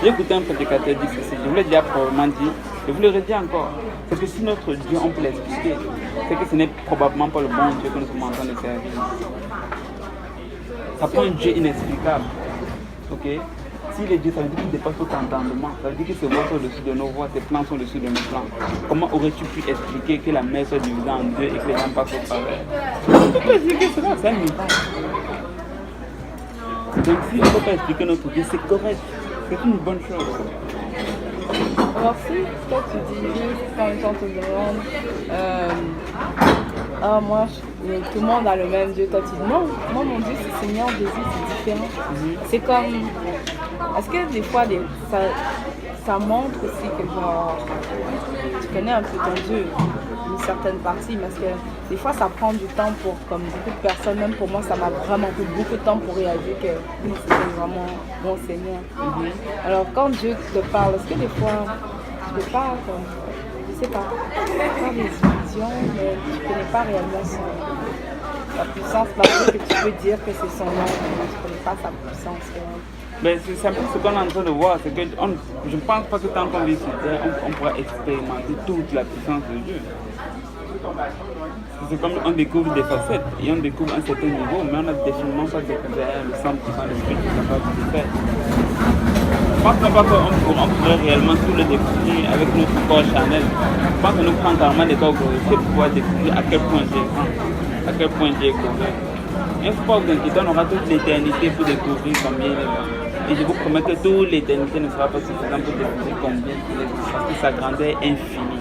J'ai écouté un prédicateur dire ceci, je vous l'ai déjà probablement dit, je vous le redis encore. C'est que si notre Dieu, on peut l'expliquer, c'est que ce n'est probablement pas le bon Dieu que nous sommes en train de servir. Ça prend un Dieu inexplicable. Ok? Si les dieux, ça veut dire qu'il dépasse tout entendement. Ça veut dire que ses voix sont au-dessus de nos voix, ses plans sont au-dessus de nos plans. Comment aurais-tu pu expliquer que la mer soit divisée en deux et que les gens passent au travers? Tu peux expliquer cela, c'est un miracle. Donc si on ne peut pas expliquer notre Dieu, c'est correct. C'est une bonne chose. Alors si toi tu dis, quand les gens te demandent, moi tout le monde a le même Dieu, toi tu dis non, moi mon Dieu c'est Seigneur Jésus, c'est différent. C'est comme, est-ce que des fois ça montre aussi que genre, tu connais un peu ton Dieu, une certaine partie, parce que des fois ça prend du temps pour, comme beaucoup de personnes, même pour moi ça m'a vraiment pris beaucoup de temps pour réaliser que c'est vraiment mon Seigneur. Alors quand Dieu te parle, est-ce que des fois tu peux pas, comme, je sais pas, faire des illusions, mais tu ne connais pas réellement sa puissance, malgré que tu peux dire que c'est son nom, mais tu ne connais pas sa puissance réelle. Mais c'est un peu ce qu'on est en train de voir, c'est que je ne pense pas que tant qu'on vit sur terre, on pourra expérimenter toute la puissance de Dieu. C'est comme on découvre des facettes et on découvre un certain niveau, mais on n'a définitivement pas découvert le 100% de ce que tu es capable de faire. Je pense qu'on pourrait réellement tout le découvrir avec notre corps charnel. Je pense que nous prenons carrément des corps glorifiés pour pouvoir découvrir à quel point Dieu est grand, à quel point Dieu est grand. Il ne faut pas vous inquiéter, on aura toute l'éternité pour découvrir combien il est grand. Et je vous promets que toute l'éternité ne sera pas suffisante pour découvrir combien il est grand, parce que sa grandeur est infinie.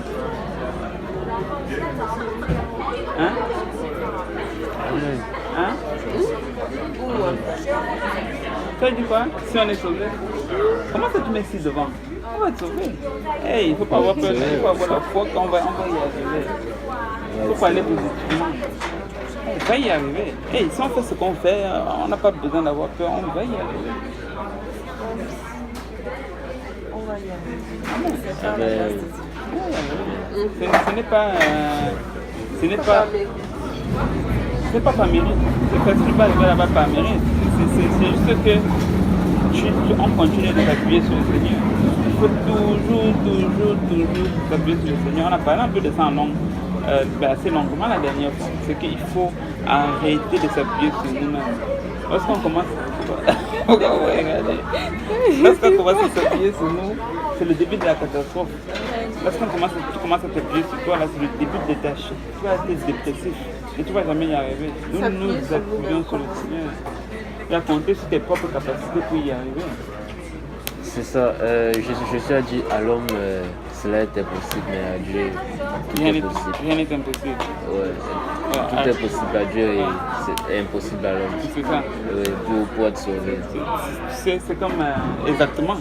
Hein? Hein? Tu as dit quoi? Si on est sauvé? Comment ça tu mets ici devant? On va être sauvé. Hey, il ne faut pas avoir peur, il faut avoir la foi qu'on va y arriver. Il faut pas aller positivement. On va y arriver. Hey, si on fait ce qu'on fait, on n'a pas besoin d'avoir peur, on va y arriver. On va y arriver. Ce n'est pas... ce n'est pas... C'est pas par mérite. C'est parce que tu vas arriver là-bas par mérite. C'est juste que on continue de s'appuyer sur le Seigneur. Il faut toujours s'appuyer sur le Seigneur. On a parlé un peu de ça assez longuement la dernière fois. C'est qu'il faut arrêter de s'appuyer sur nous-mêmes. Lorsqu'on commence à s'appuyer sur nous, c'est le début de la catastrophe. Lorsqu'on commence à t'appuyer sur toi, là, c'est le début de ta chute. Tu vas être dépressif et tu ne vas jamais y arriver. Nous appuyons sur le Seigneur. Tu as compté sur tes propres capacités pour y arriver. C'est ça. Jésus a dit à l'homme, cela était possible, mais à Dieu, tout est possible. Rien n'est impossible. Ouais. Tout est possible à Dieu et c'est impossible à l'homme. C'est ça. Pour être sauvé. C'est comme... exactement.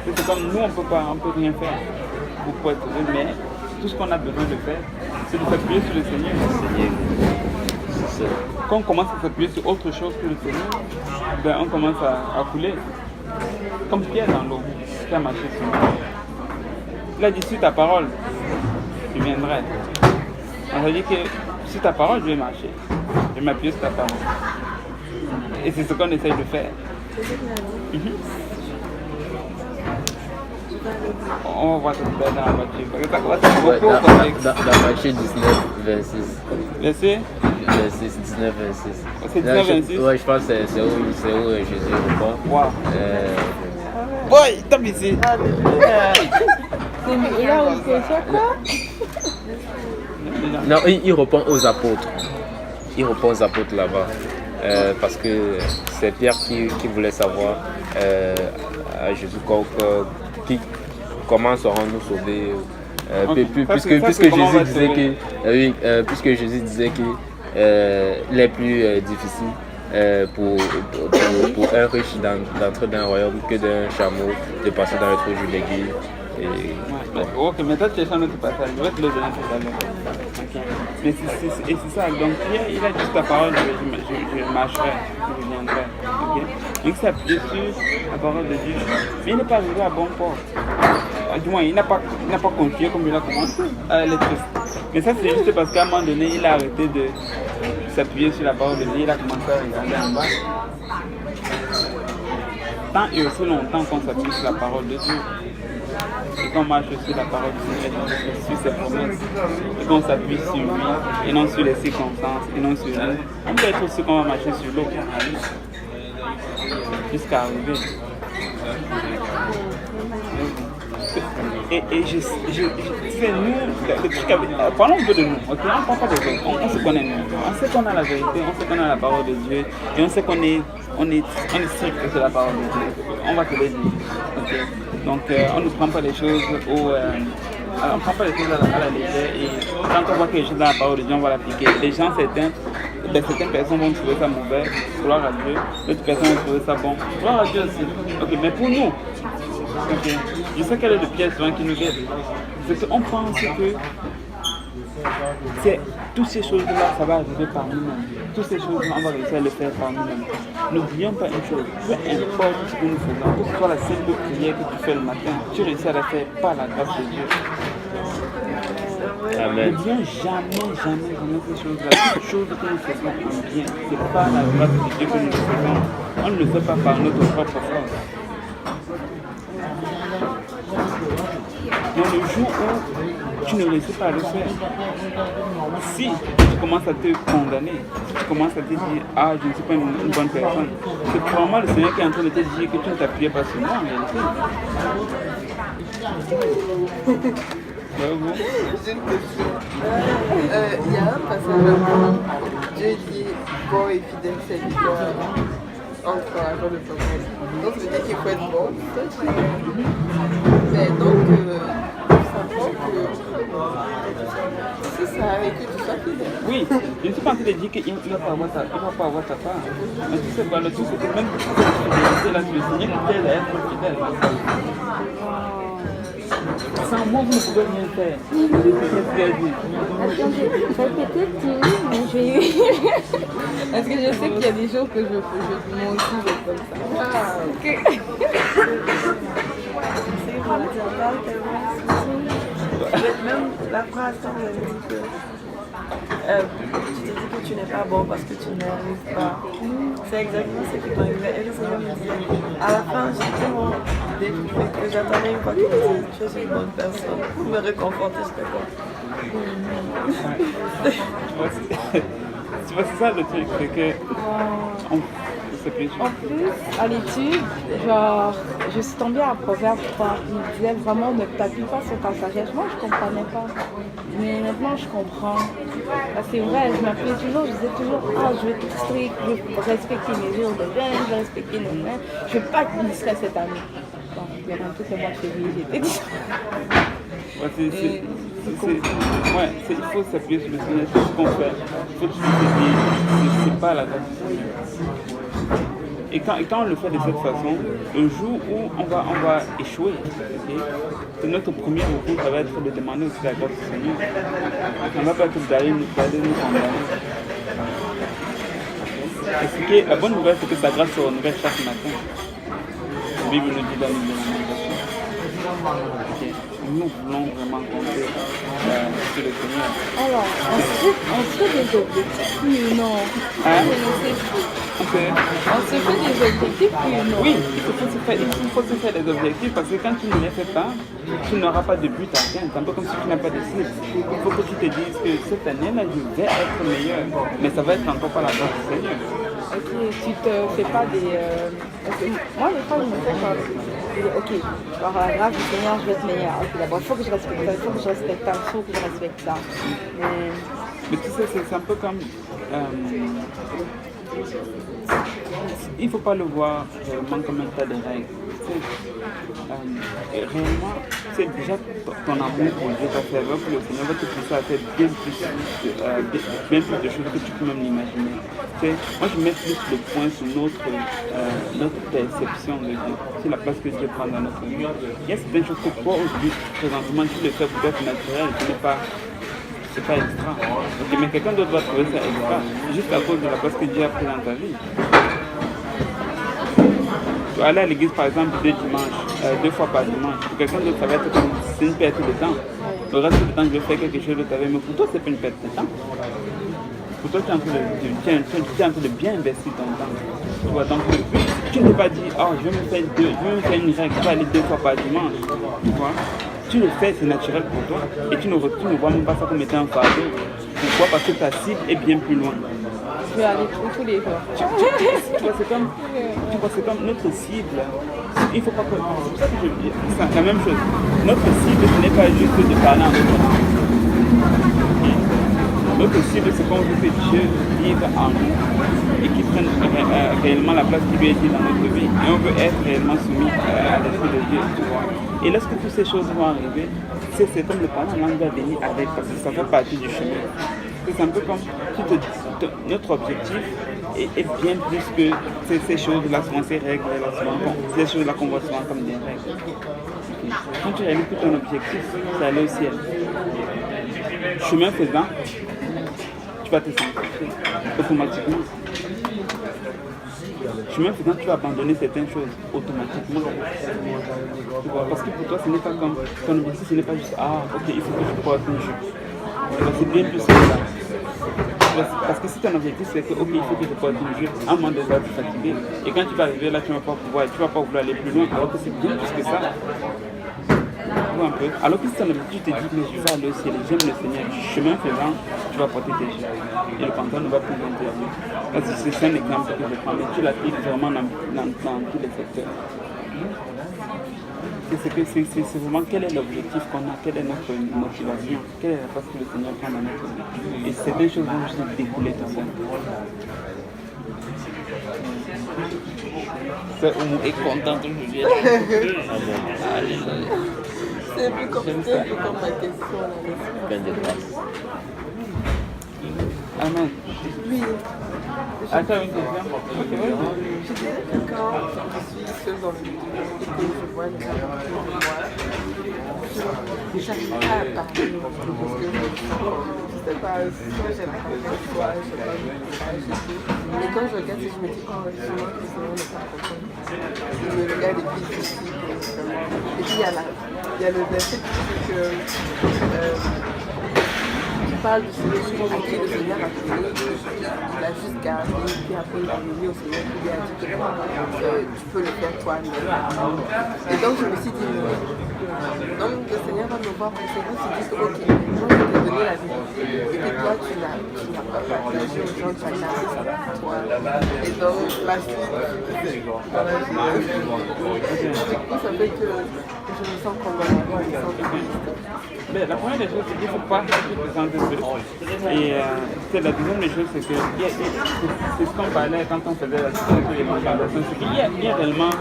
C'est comme nous, on peut rien faire pour être sauvé, mais tout ce qu'on a besoin de faire, c'est de s'appuyer sur le Seigneur. C'est ça. Quand on commence à s'appuyer sur autre chose que le Seigneur, ben on commence à couler. Comme Pierre dans l'eau, qui a marché sur l'eau. Il a dit, sur ta parole, tu viendrais. On a dit que sur ta parole, je vais marcher. Je vais m'appuyer sur ta parole. Et c'est ce qu'on essaye de faire. On va voir tout ça dans la voiture. Dans Matthieu 19, 26. Verset 19, 26. C'est 19, 26? Ouais, je pense que c'est où Jésus répond. Wow. Boy, tape ici. Il a aussi fait quoi? Non, il répond aux apôtres. Il répond aux apôtres là-bas. Parce que c'est Pierre qui voulait savoir à Jésus comment serons-nous sauvés. Puisque Jésus disait que les plus difficiles pour un riche d'entrer dans un royaume que d'un chameau de passer dans le trou de l'aiguille. Ok, mais toi tu es un autre passage, je vais te le donner tout à l'heure. Okay. Mais c'est ça, donc Pierre il a dit ta parole, je marcherai, je viendrai. Okay. Donc il s'est appuyé sur la parole de Dieu, mais il n'est pas arrivé à bon port. Du moins, il n'a pas continué comme il a commencé à aller triste. Mais ça c'est juste parce qu'à un moment donné, il a arrêté de s'appuyer sur la parole de Dieu, il a commencé à regarder en bas. Tant et aussi longtemps qu'on s'appuie sur la parole de Dieu, et qu'on marche sur la parole du Seigneur, sur ses promesses, et qu'on s'appuie sur lui, et non sur les circonstances, et non sur nous, on peut être aussi qu'on va marcher sur l'eau, jusqu'à arriver. Et c'est nous, le truc avec, parlons un peu de nous, ok? On ne parle pas de nous, on se connaît nous, on sait qu'on a la vérité, on sait qu'on a la parole de Dieu, et on sait qu'on est strict sur la parole de Dieu, on va te le dire, ok? Donc on ne prend pas les choses on prend pas les choses à la légère, et quand on voit quelque chose dans la parole de Dieu, on va l'appliquer. Les gens, certaines personnes vont trouver ça mauvais, gloire à Dieu, d'autres personnes vont trouver ça bon, gloire à Dieu aussi, ok? Mais pour nous, okay. Je sais quel est le piège souvent qui nous guette. C'est qu'on pense que toutes ces choses-là, ça va arriver par nous-mêmes. Toutes ces choses-là, on va réussir à le faire par nous-mêmes. N'oublions pas une chose, peu importe ce que nous faisons, que ce soit la simple prière que tu fais le matin, tu réussis à la faire par la grâce de Dieu. Amen. N'oublions jamais ces choses-là. Toutes choses que nous faisons en bien, c'est par la grâce de Dieu que nous le faisons. On ne le fait pas par notre propre force. Dans le jour où tu ne réussis pas à le faire, si tu commences à te condamner, si tu commences à te dire « Ah, je ne suis pas une bonne personne », c'est probablement le Seigneur qui est en train de te dire que tu ne t'appuyais pas sur moi en réalité. J'ai une question. Il y a un passage où Dieu dit bon et fidèle serviteur encourageant le progrès. Donc, ça veut dire qu'il faut être bon. Mais donc, ça prend que c'est ça, et que tu sois fidèle. Oui, je ne suis pas en train de dire qu'il ne va pas avoir ta part. Mais tu sais quoi, le truc, c'est que même si c'est fidélité, là, tu le Seigneur qui t'aide à être fidèle. Sans moi, vous ne pouvez rien faire. Qu'est-ce qu'elle dit? Attendez, répétez Thierry, mais j'ai eu. Parce que je sais qu'il y a des jours que moi aussi je vais comme ça. Ok. C'est fondamental tellement. Même la phrase quand elle dit que tu te dis que tu n'es pas bon parce que tu n'y arrives pas. C'est exactement ce qui m'est arrivé. Et le Seigneur me disait, à la fin, j'étais tellement détruite que j'attendais une fois qu'il me dise, tu es une bonne personne. Pour me réconforter, j'étais comme. Tu vois, c'est ça le truc, c'est que. En plus, à l'étude, genre, je suis tombée à Proverbe 3. Il disait vraiment ne t'appuie pas sur ta sagesse. Moi, je ne comprenais pas. Mais maintenant, je comprends. C'est vrai, je m'appelais toujours, je disais toujours, je vais être strict, je vais respecter mes jours de jeûne, je vais respecter nos mains. Je ne vais pas être discret cette année. Bon, durant tout le mois de février, j'étais discret. Il faut s'appuyer sur le Seigneur, c'est ce qu'on fait. Il faut toujours se dire, c'est pas la grâce du Seigneur. Et quand on le fait de cette façon, le jour où on va échouer, okay, notre premier recours, ça va être de demander aussi la grâce du Seigneur. Ça ne va pas être d'aller nous condamner. La bonne nouvelle, c'est que sa grâce se renouvelle chaque matin. La Bible nous dit dans le Lamentation. Okay. Nous voulons vraiment compter sur le Seigneur. Alors, on se fait des objectifs, oui ou non? Hein? On se fait des objectifs, oui ou non? Oui, il faut se faire des objectifs parce que quand tu ne les fais pas, tu n'auras pas de but à atteindre. C'est un peu comme si tu n'as pas de cible. Il faut que tu te dises que cette année-là, je vais être meilleur. Mais ça va être encore pas la grâce du Seigneur. Ok, tu te fais pas des... Parce que moi, des fois, je me fais comme... Ok, par la grâce du Seigneur, je vais être meilleur. Ok, d'abord, il faut que je respecte ça, il faut que je respecte ça, il faut que je respecte ça. Mais tu sais, c'est un peu comme... il ne faut pas le voir réellement comme un tas de règles. Réellement, c'est déjà ton amour pour Dieu, ta ferveur pour le Seigneur va te pousser à faire bien plus de choses que tu peux même l'imaginer. Moi, je mets plus le point sur notre perception de Dieu, sur la place que Dieu prend dans notre vie. Il y a certaines choses que toi, aujourd'hui, présentement, tu le fais pour être naturel, c'est pas extra. Okay, mais quelqu'un d'autre va trouver ça extra, juste à cause de la place que Dieu a pris dans ta vie. Tu vas aller à l'église par exemple 2 fois par dimanche. Pour quelqu'un d'autre, ça va être comme c'est une perte de temps. Le reste du temps, je vais faire quelque chose de ta vie. Mais pour toi, c'est pas une perte de temps. Pour toi, tu es en train de bien investir ton temps. Tu vois, donc le but, tu ne t'es pas dit, je vais me faire une règle, je vais aller 2 fois par dimanche. Tu vois, tu le fais, c'est naturel pour toi. Et tu ne vois même pas ça comme étant un fardeau. Pourquoi? Parce que ta cible est bien plus loin. Je vais aller tous les jours. Tu vois, c'est comme notre cible. Il faut pas que... C'est pour ça que je dis, c'est la même chose. Notre cible, ce n'est pas juste de parler en notre langue. Notre cible, c'est qu'on veut que Dieu vive en nous et qu'il prenne réellement la place qui lui est dit dans notre vie. Et on veut être réellement soumis à l'esprit de Dieu, tu vois. Et lorsque toutes ces choses vont arriver, c'est comme le parler en langue va venir avec, parce que ça fait partie du chemin. C'est un peu comme notre objectif est bien plus que ces choses-là, souvent ces règles-là, ces choses-là qu'on voit souvent comme des règles. Okay. Quand tu réalises que ton objectif, c'est aller au ciel, chemin faisant, tu vas te sanctifier automatiquement. Chemin faisant, tu vas abandonner certaines choses automatiquement. Tu vois, parce que pour toi, ce n'est pas comme ton objectif, ce n'est pas juste ok, il faut que je porte une jupe. C'est bien plus que ça. Parce que si ton objectif c'est que il faut que tu portes une jupe, à un moment donné, tu vas te fatiguer. Et quand tu vas arriver là, tu ne vas pas vouloir aller plus loin, alors que c'est bien plus que ça. Un peu. Alors que si ton objectif, tu te dis, mais je vais aller au ciel, j'aime le Seigneur, chemin faisant, tu vas porter tes jupes. Et le pantalon ne va plus intervenir. C'est un exemple que je prends, mais tu l'appliques vraiment dans tous les secteurs. C'est vraiment quel est l'objectif qu'on a, quelle est notre motivation, quelle est la place que le Seigneur prend dans notre vie. Et ces deux choses vont juste découler tout ça. C'est Oumou est contente aujourd'hui. Alléluia. C'est un peu comme ma question là. Plein de grâce. Amen. Oui. Attends une question. Ok, Je dirais que quand je suis seule dans le milieu et que je vois les gens autour de moi, j'arrive pas à parler parce que je sais pas, soit j'ai la confiance, soit j'ai pas le courage et tout. Mais quand je regarde, je me dis, oh, sûrement que c'est vrai, n'est pas content. Je me regarde et puis je suis vraiment. Et puis il y a le verset qui dit que parle du Seigneur à qui le Seigneur a donné, il a juste gardé, puis après il a donné au Seigneur qui lui a dit que tu peux le faire toi-même. Et donc je me suis dit, donc le Seigneur va me voir pour ça, il se dit que ok, moi je t'ai donné la vérité, et que toi tu n'as pas partagé aux gens, tu as gardé ça pour toi. Et donc la suite, voilà, du coup ça fait que je me sens condamnée, je me sens égoïste. Mais la première des choses, c'est qu'il ne faut pas se présenter seul. Et la deuxième des choses, c'est que c'est ce qu'on parlait quand on faisait la situation de l'évangélisation, c'est qu'il y a réellement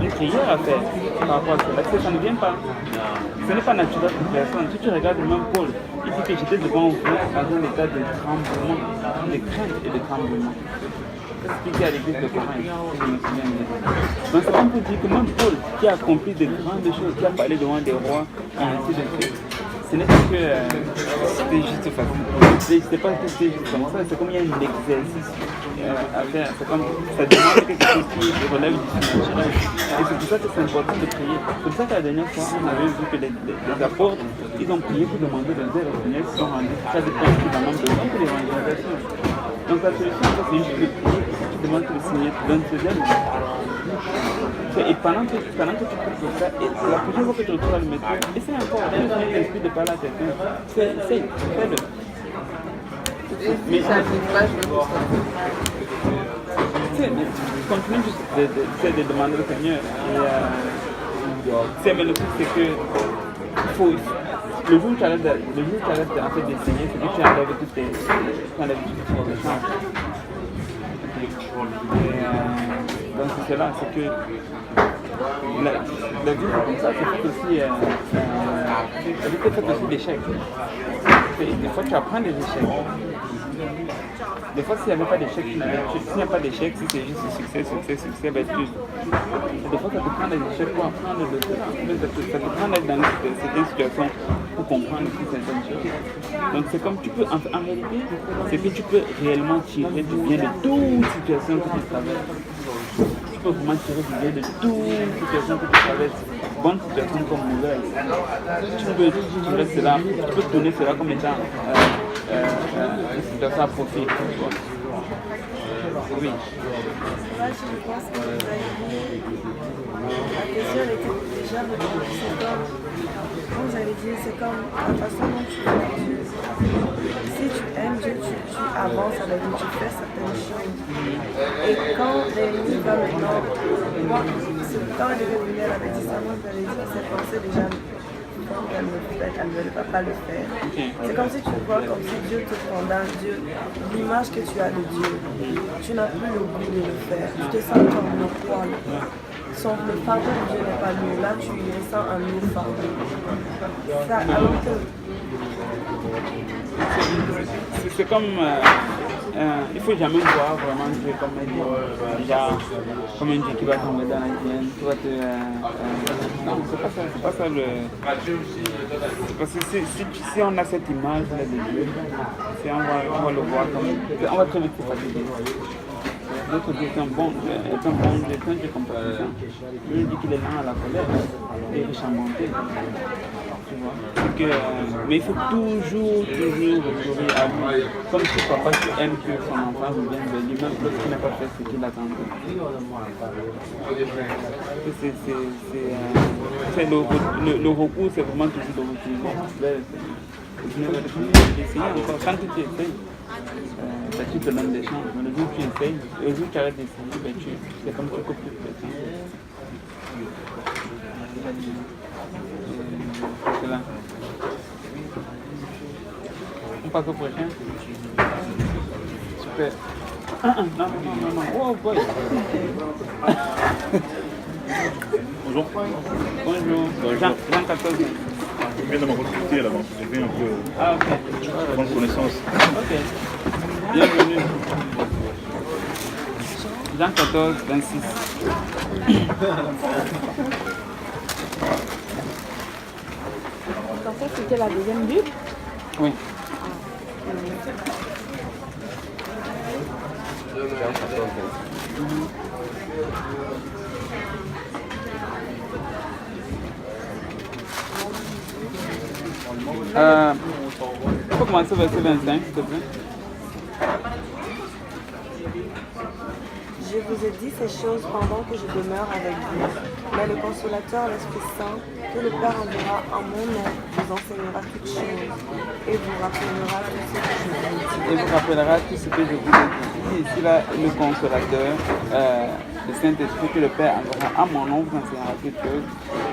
une prière à faire par rapport à ça. Parce que ça ne vient pas. Ce n'est pas naturel pour personne. Si tu regardes même Paul, il dit que j'étais devant vous dans un état de tremblement, de crainte et de tremblement. C'est ce qu'il dit à l'église de Corinthe, si je me souviens bien. Donc ça, on peut dire que même Paul, qui a accompli de grandes choses, qui a parlé devant des rois, ainsi de suite, ce n'est pas que c'était juste facile. C'était pas que c'était juste comme ça, c'est comme il y a un exercice à faire. C'est comme ça demande quelque chose qui relève du surnaturel. Et c'est pour ça que c'est important de prier. C'est pour ça que la dernière fois, on avait vu que les apôtres, ils ont prié pour demander de l'aide au Seigneur qui sont rendus. Ça dépend évidemment de l'homme pour l'évangélisation. Donc la solution, c'est juste de prier. Tu demandes que le Seigneur te donne ses aides. Et pendant que tu pries pour ça, et la prochaine fois que tu retrouves à le métro, essaye encore, le Seigneur t'inspire de parler à quelqu'un. Essaye, fais-le. Mais j'arrive pas, je me sens. Continue juste de demander au Seigneur. Mais le truc, c'est que le jour où tu arrêtes en fait d'essayer, c'est que tu enlèves toutes tes chances. Donc c'est cela, c'est que la vie comme ça, c'est fait aussi d'échecs. Des fois tu apprends des échecs. Des fois s'il n'y avait pas d'échecs, s'il n'y a pas d'échecs, si c'est juste succès, ben tu. Des fois ça te prend des échecs pour apprendre de cela. Ça te prend d'être dans certaines situations pour comprendre aussi certaines choses. Donc c'est comme tu peux, en réalité, c'est que tu peux réellement tirer du bien de toute situation que tu traverses. Tu peux vraiment tirer du bien de toute situation que tu traverses. Bonne situation comme mauvaise. Tu peux tirer cela, tu peux tourner cela comme étant une situation à profit. Oui. Là, je pense que vous avez dit, la question était déjà répondue. C'est comme, vous avez dit, c'est comme la façon dont tu aimes Dieu. Si tu aimes Dieu, tu avances avec lui, tu fais certaines choses. Et quand l'ennemi va maintenant, moi, quand elle est revenue, elle avait dit ça, moi, elle avait dit, ses pensées déjà, elle ne va pas le faire. C'est comme si tu vois comme si Dieu te condamne, Dieu, l'image que tu as de Dieu, tu n'as plus le goût de le faire, tu te sens comme le poil. Sauf le fardeau de Dieu n'est pas lourd, là tu ressens un lourd fardeau. Ça, alors que... C'est comme... il ne faut jamais voir vraiment Dieu comme un Dieu, comme un Dieu qui va tomber dans la hygiène, qui va te... non, c'est pas ça le... Parce que si on a cette image-là de Dieu, on va le voir comme... On va très vite se fatiguer. Notre Dieu est un bon Dieu, c'est un Dieu compatissant. Il dit qu'il est lent à la colère et riche en bonté. Tu vois. Mais il faut toujours recourir à lui. Comme si papa qui aime que son enfant revienne vers lui, même lorsqu'il n'a pas fait ce qu'il attendait. Le recours, c'est vraiment toujours de retourner vers le Seigneur. Essayer encore, quand tu essayes, tu te donnes des chances. Mais le jour où tu essayes, le jour où tu arrêtes d'essayer, c'est comme tu coupes toutes les chances. C'est là. On passe au prochain. Super. Non. Oh boy. Bonjour. Bonjour. Jean 14. Je viens de me recruter là-bas. Je viens un peu Ah, ok. prendre connaissance. Ok. Bienvenue. Jean 14, 26. Donc ça, c'était la deuxième Bible. Oui. Il faut commencer au verset 25, s'il te plaît. Je vous ai dit ces choses pendant que je demeure avec vous. Mais le Consolateur, l'Esprit Saint, que le Père enverra en mon nom, vous enseignera toutes choses et vous rappellera tout ce que je vous ai dit. Et vous rappellera tout ce que je vous ai dit. Ici, là, le Consolateur, le Saint-Esprit que le Père enverra à mon nom, vous enseignera toutes choses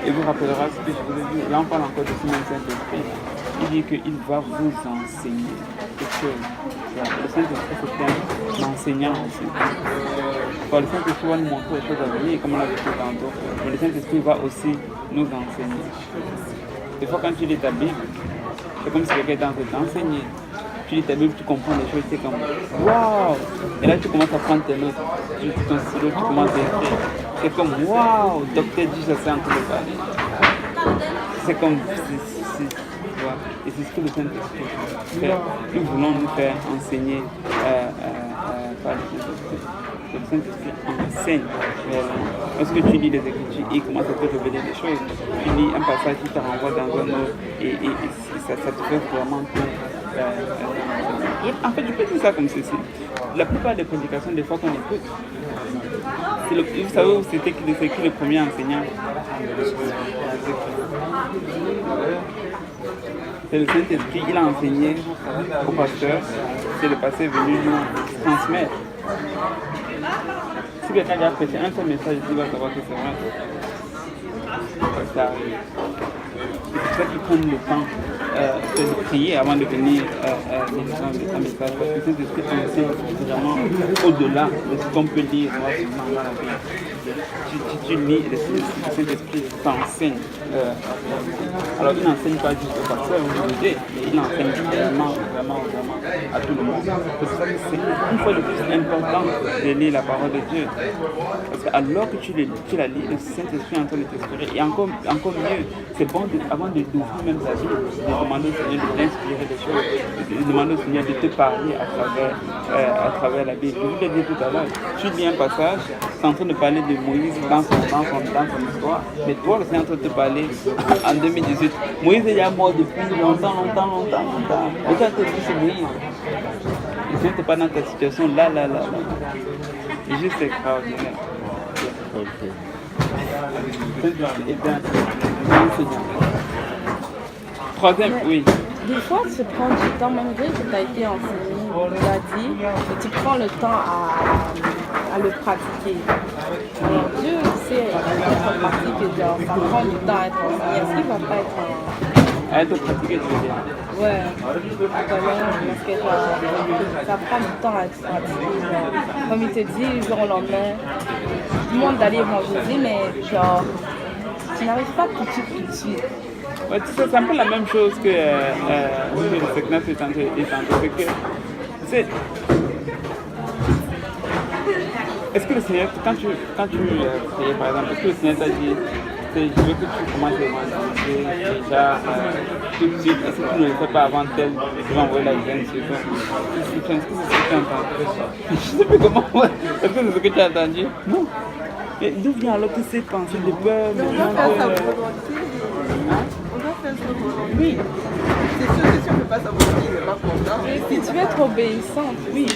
et vous rappellera ce que je vous ai dit. Là, on parle encore de ce même Saint-Esprit. Il dit qu'il va vous enseigner quelque chose. Le Saint-Esprit, c'est un enseignant aussi. Enfin, le Saint-Esprit va nous montrer les choses à venir, comme on l'a vu tout tantôt. Mais le Saint-Esprit va aussi nous enseigner. Des fois, quand tu lis ta Bible, c'est comme si quelqu'un était en train de t'enseigner. Tu lis ta Bible, tu comprends les choses, tu es comme waouh! Et là, tu commences à prendre tes notes. Tu ton stylo, tu commences à écrire. C'est comme waouh! Docteur dit, je sais en train de parler. C'est comme. Et c'est ce que le Saint-Esprit fait. Nous voulons nous faire enseigner par le Saint-Esprit. Le Saint-Esprit enseigne réellement. Lorsque tu lis les Écritures, il commence à te révéler des choses. Tu lis un passage qui te renvoie dans un autre et ça te fait vraiment tout. En fait, je peux dire ça comme ceci. La plupart des prédications, des fois qu'on écoute, vous savez où c'était qui le premier enseignant? C'est le Saint-Esprit, il a enseigné au pasteur, c'est le pasteur venu nous transmettre. Si quelqu'un a prêché un seul message, il va savoir que c'est vrai. Ça arrive. C'est pour ça qu'ils prennent le temps de prier avant de venir délivrer un message. Parce que Saint-Esprit enseigne vraiment au-delà de ce qu'on peut lire dans la Bible. Tu lis et le Saint-Esprit t'enseigne. Alors il n'enseigne pas juste au pasteur ou au mais il enseigne vraiment à tout le monde. C'est une fois de plus important de lire la parole de Dieu. Parce que alors que tu la lis, le Saint-Esprit est en train de t'inspirer. Et encore mieux, c'est bon avant d'ouvrir même ta vie, de demander au Seigneur de t'inspirer des choses, de demander au Seigneur de te parler à travers la Bible. Je vous l'ai dit tout à l'heure, tu lis un passage, c'est en train de parler de Moïse dans son histoire, mais toi, le Seigneur est en train de te parler en 2018. Moïse est déjà mort depuis longtemps. Autant te dire c'est Moïse. Le Seigneur n'est pas dans ta situation là. C'est juste extraordinaire. Ok. Et bien, enseignant. Troisième, oui. Des fois, tu prends du temps, malgré que tu as été enseigné, tu as dit, et tu prends le temps à le pratiquer. Alors Dieu sait en partie que genre, ça prend du temps à être enseigné. Est-ce qu'il ne va pas être À être pratiqué, tu veux dire. Ouais, parce que genre, ça prend du temps à être pratiqué. Genre, comme il te dit, jour au lendemain, tu demandes d'aller évangéliser, mais genre, tu n'arrives pas tout de suite. Ouais, tu sais, c'est un peu la même chose que le Seknas est en train de dire. Est-ce que le Seigneur, quand tu priais par exemple, est-ce que le Seigneur t'a dit, je veux que tu commences à évangéliser déjà tout de suite, est-ce que tu ne le fais pas avant tel, tu vas envoyer la graine sur toi? Est-ce que c'est ce que tu as entendu? Je ne sais plus comment, est-ce que c'est ce que tu as entendu? Non. Mais d'où vient alors que ces pensées de peur, de Oui. C'est sûr que si on ne peut pas savoir qui n'est pas content. Si tu veux être obéissante, oui,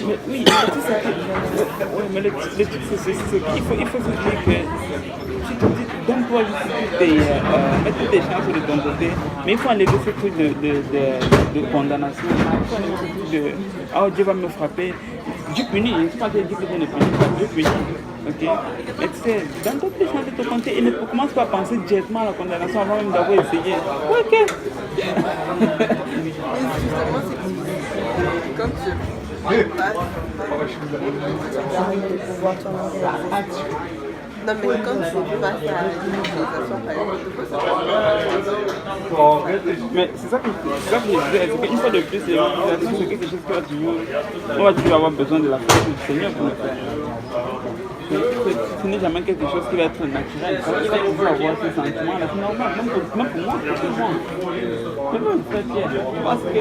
mais le truc c'est qu'il faut se dire que tu te dis, donne-toi juste mettre toutes tes chances de ton côté, mais il faut enlever ce truc de condamnation, il faut enlever ce truc de oh Dieu va me frapper. Dieu punit, il ne faut pas dire que Dieu ne punit pas, Dieu punit. Ok? Mais tu sais, donne toutes tes chances de ton côté et ne commence pas à penser directement à la condamnation avant même d'avoir essayé. Ok? Justement, c'est que quand tu passes, Non, mais quand tu passes à l'utilisation, par exemple, Mais c'est ça que je disais, c'est qu'une fois de plus, l'utilisation, c'est quelque chose qui va toujours, on va toujours avoir besoin de la force du Seigneur pour le faire. Ce n'est jamais quelque chose qui va être naturel. Il va toujours avoir ces sentiments-là. C'est normal, même pour moi, pour tout le monde. Tout le monde est très fier. Parce que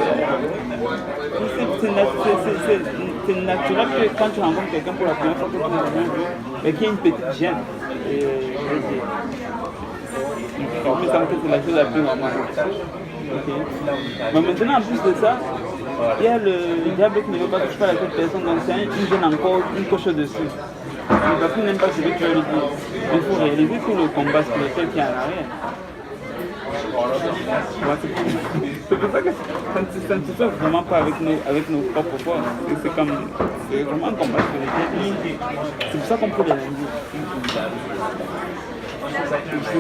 c'est naturel que quand tu rencontres quelqu'un pour la première fois que tu es jamais vu, et qu'il y a une petite gêne. Mais ça me fait c'est la chose la plus normale. Okay. Mais maintenant, en plus de ça, il y a le diable qui ne veut pas toucher à la tête personne, donc c'est une gêne encore, une coche dessus. La personne n'aime pas ce que tu vas lui dire. Il faut réaliser tout le combat spirituel qui est en arrière. C'est pour ça que ça ne se fait vraiment pas avec nos propres forces. C'est vraiment un combat spirituel. C'est pour ça qu'on peut les lundis.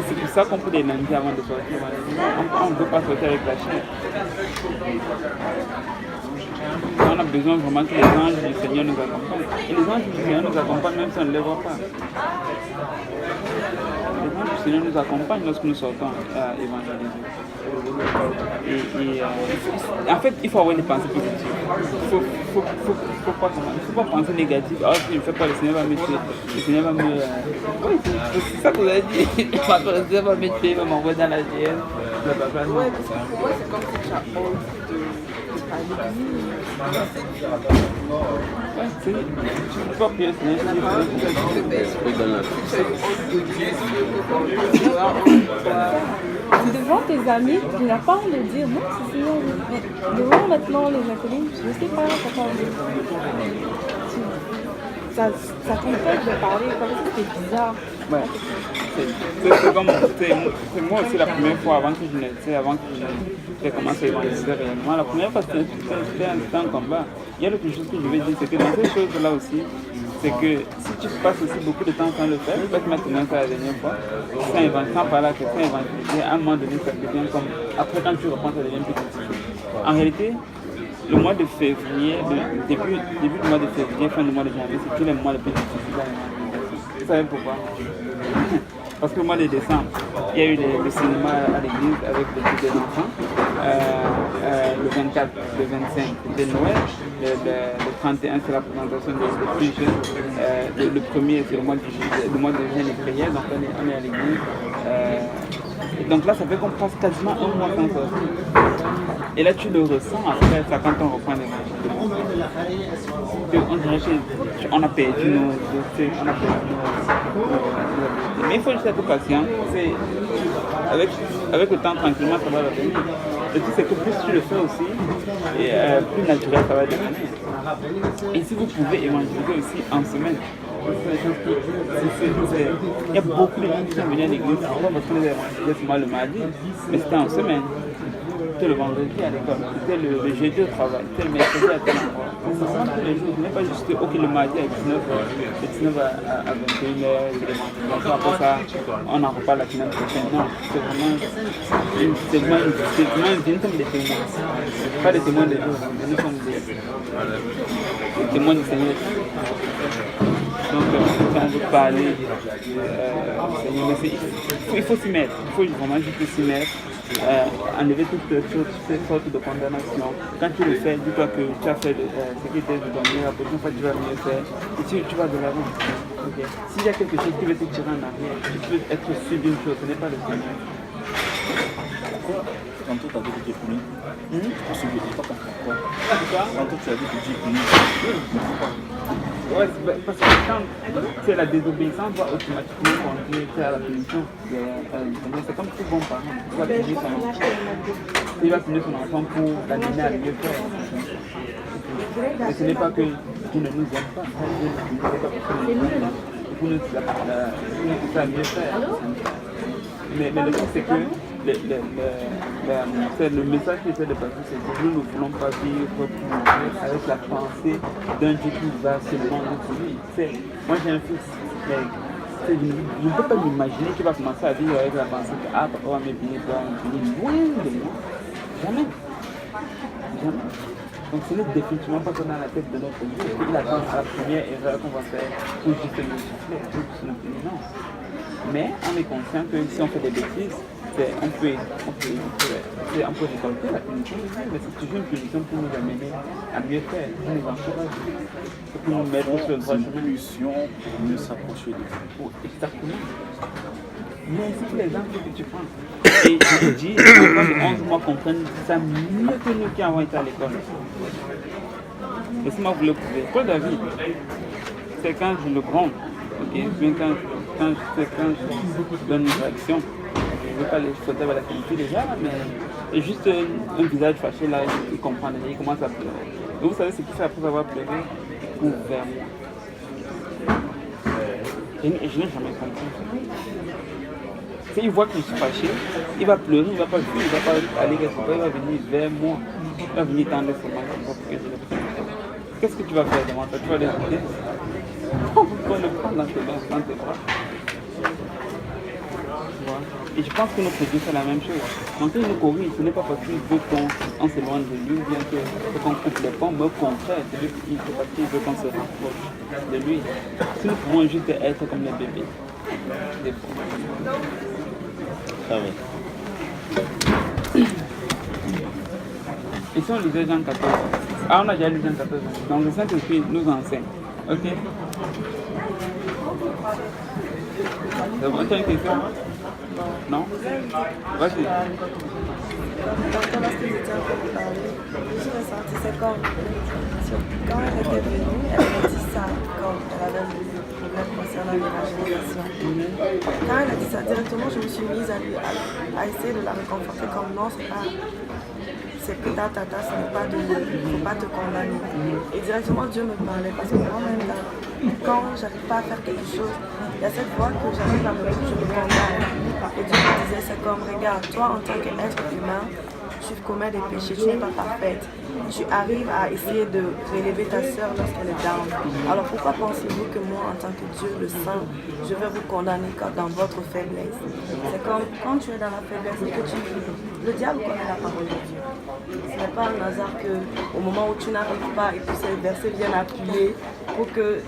C'est pour ça qu'on peut les lundis avant de sortir. On ne peut pas sortir avec la chair. On a besoin vraiment que les anges du Seigneur nous accompagnent. Et les anges du Seigneur nous accompagnent même si on ne les voit pas. Les anges du Seigneur nous accompagnent lorsque nous sortons à évangéliser. En fait, il faut avoir des pensées positives. Il ne faut pas penser négatif. Ah, si je ne fais pas, le Seigneur va me tuer. Le Seigneur va me... Oui, c'est ça que vous avez dit. Le Seigneur va me tuer, il va m'envoyer dans la GN. ouais, parce que pour moi, c'est comme si tu as honte à l'église. Ouais, tu ne peux pas prier le Seigneur. Devant tes amis, tu n'as pas honte de dire non, c'est Seigneur. Mais devant maintenant les inconnus, je ne sais pas pourquoi on dit. Ça t'empêche de parler, comme ça c'est bizarre. Ouais. C'est moi aussi la première fois avant que j'ai commencé à évangéliser réellement. La première fois c'était un combat. Il y a autre chose que je vais dire, c'est que dans ces choses-là aussi, c'est que si tu passes aussi beaucoup de temps sans le faire, peut-être maintenant c'est la dernière fois, sans parler à quelqu'un, évangéliser, à un moment donné ça devient comme, après quand tu reprends ça devient plus difficile. En réalité, le mois de février, début du mois de février, fin du mois de janvier, c'est tous les mois les plus difficiles à évangéliser. Vous savez pourquoi? Parce que le mois de décembre, il y a eu le cinéma à l'église avec les petits enfants. Le 24, le 25, c'était Noël. Le 31, c'est la présentation des plus jeunes. Le premier, c'est le mois de juillet, les prières. Donc, on est à l'église. Et donc là, ça fait qu'on passe quasiment un mois sans sortir. Et là, tu le ressens après ça quand on reprend les marches. On dirait qu'on a perdu nos mais il faut juste être patient. Avec le temps, tranquillement, ça va revenir. Le truc, c'est que plus tu le fais aussi, et plus naturel ça va devenir. Et si vous pouvez évangéliser aussi en semaine, il y a beaucoup de gens qui sont venus à l'église, parce que les évangélisés seulement le mardi, mais c'était en semaine. C'était le vendredi à l'école, c'était le jeudi au travail, c'était le mercredi à tel endroit. C'est vraiment tous les jours, ce n'est pas juste ok le mardi à 19h, de 19h à 21h, après ça, on en reparle la semaine prochaine. Non, c'est vraiment une comme des témoins. Pas des témoins de Dieu, nous sommes des témoins du Seigneur. Donc, quand on veut parler du Seigneur, il faut s'y mettre, il faut vraiment juste s'y mettre. Enlever toutes ces sortes de condamnations. Quand tu le fais, dis-toi que tu as fait ce qui était de donner, la prochaine fois tu vas mieux faire et tu vas de l'avant. Okay. S'il y a quelque chose qui veut te tirer en arrière, tu peux être sûr d'une chose, ce n'est pas le Seigneur. Tantôt tu as dit que tu es puni. Je ne sais pas pourquoi. Tantôt tu as dit que tu es puni. Ouais, parce que quand c'est la désobéissance va automatiquement conduire à la punition. C'est comme tout bon parent. Il va punir son enfant pour l'amener à mieux faire. Et ce n'est pas que tu ne nous aimes pas. Pour nous pousser à mieux faire. Mais le truc c'est que le message qui essaie de passer, c'est que nous ne voulons pas vivre avec la pensée d'un Dieu qui va seulement nous punir. Moi j'ai un fils, mais je ne peux pas m'imaginer qu'il va commencer à vivre avec la pensée que papa va me punir, loin de moi. Jamais. Donc ce n'est définitivement pas qu'on a la tête de notre Dieu. Il attend à la première erreur qu'on va faire pour juste nous souffler, pour juste nous punir. Non. Mais on est conscient que si on fait des bêtises, on peut récolter la punition de Dieu, mais c'est toujours une punition pour nous amener à mieux faire, pour nous encourager, pour nous mettre sur le droit chemin. Une punition pour mieux s'approcher de Dieu. Oh, exactement. Mais c'est tous les exemples que tu prends. Et je te dis, les enfants de 11 mois comprennent ça mieux que nous qui avons été à l'école. Laissez-moi vous le prouver. Paul David, c'est quand je le gronde, okay? Bien quand je donne une réaction, je ne veux pas les sauter avec la qualité déjà, mais juste un visage fâché là, il comprend, il commence à pleurer. Et vous savez ce qu'il fait après avoir pleuré? Il court vers moi. Je n'ai jamais compris. S'il voit que je suis fâché, il va pleurer, il ne va pas fuir, il ne va pas aller quelque part, il va venir vers moi. Il va venir tendre ses mains pour que je le fasse. Qu'est-ce que tu vas faire devant toi? Tu vas l'écouter? On va le prendre dans tes bras. Et je pense que notre Dieu fait la même chose. Donc il nous corrige, ce n'est pas parce qu'il veut qu'on s'éloigne de lui, ou bien qu'on coupe les ponts, mais au contraire, c'est parce qu'il veut qu'on se rapproche de lui. Si nous pouvons juste être comme les bébés. Des fois. Amen. Et si on lisait Jean 14, on a déjà lu Jean 14, donc le Saint-Esprit nous enseigne. Ok? C'est bon, tu as une question? Non? Vas-y. Quand lorsque j'étais en train de parler, j'ai ressenti c'est comme quand elle était venue, elle m'a dit ça, comme elle avait des problèmes concernant l'évangélisation. Quand elle a dit ça, directement je me suis mise à essayer de la réconforter comme non, c'est que ta tata, ce n'est pas de Dieu, il ne faut pas te condamner. Et directement Dieu me parlait parce que moi-même, quand j'arrive pas à faire quelque chose, il y a cette voix que j'arrive à me dire, je me condamne. Et Dieu me disait, c'est comme, regarde, toi en tant qu'être humain, tu commets des péchés, tu n'es pas parfaite. Tu arrives à essayer de relever ta sœur lorsqu'elle est down. Alors pourquoi pensez-vous que moi, en tant que Dieu le Saint, je vais vous condamner dans votre faiblesse? C'est comme quand tu es dans la faiblesse et que le diable connaît la parole de Dieu. Ce n'est pas un hasard qu'au moment où tu n'arrives pas et que ces versets viennent appuyer pour que,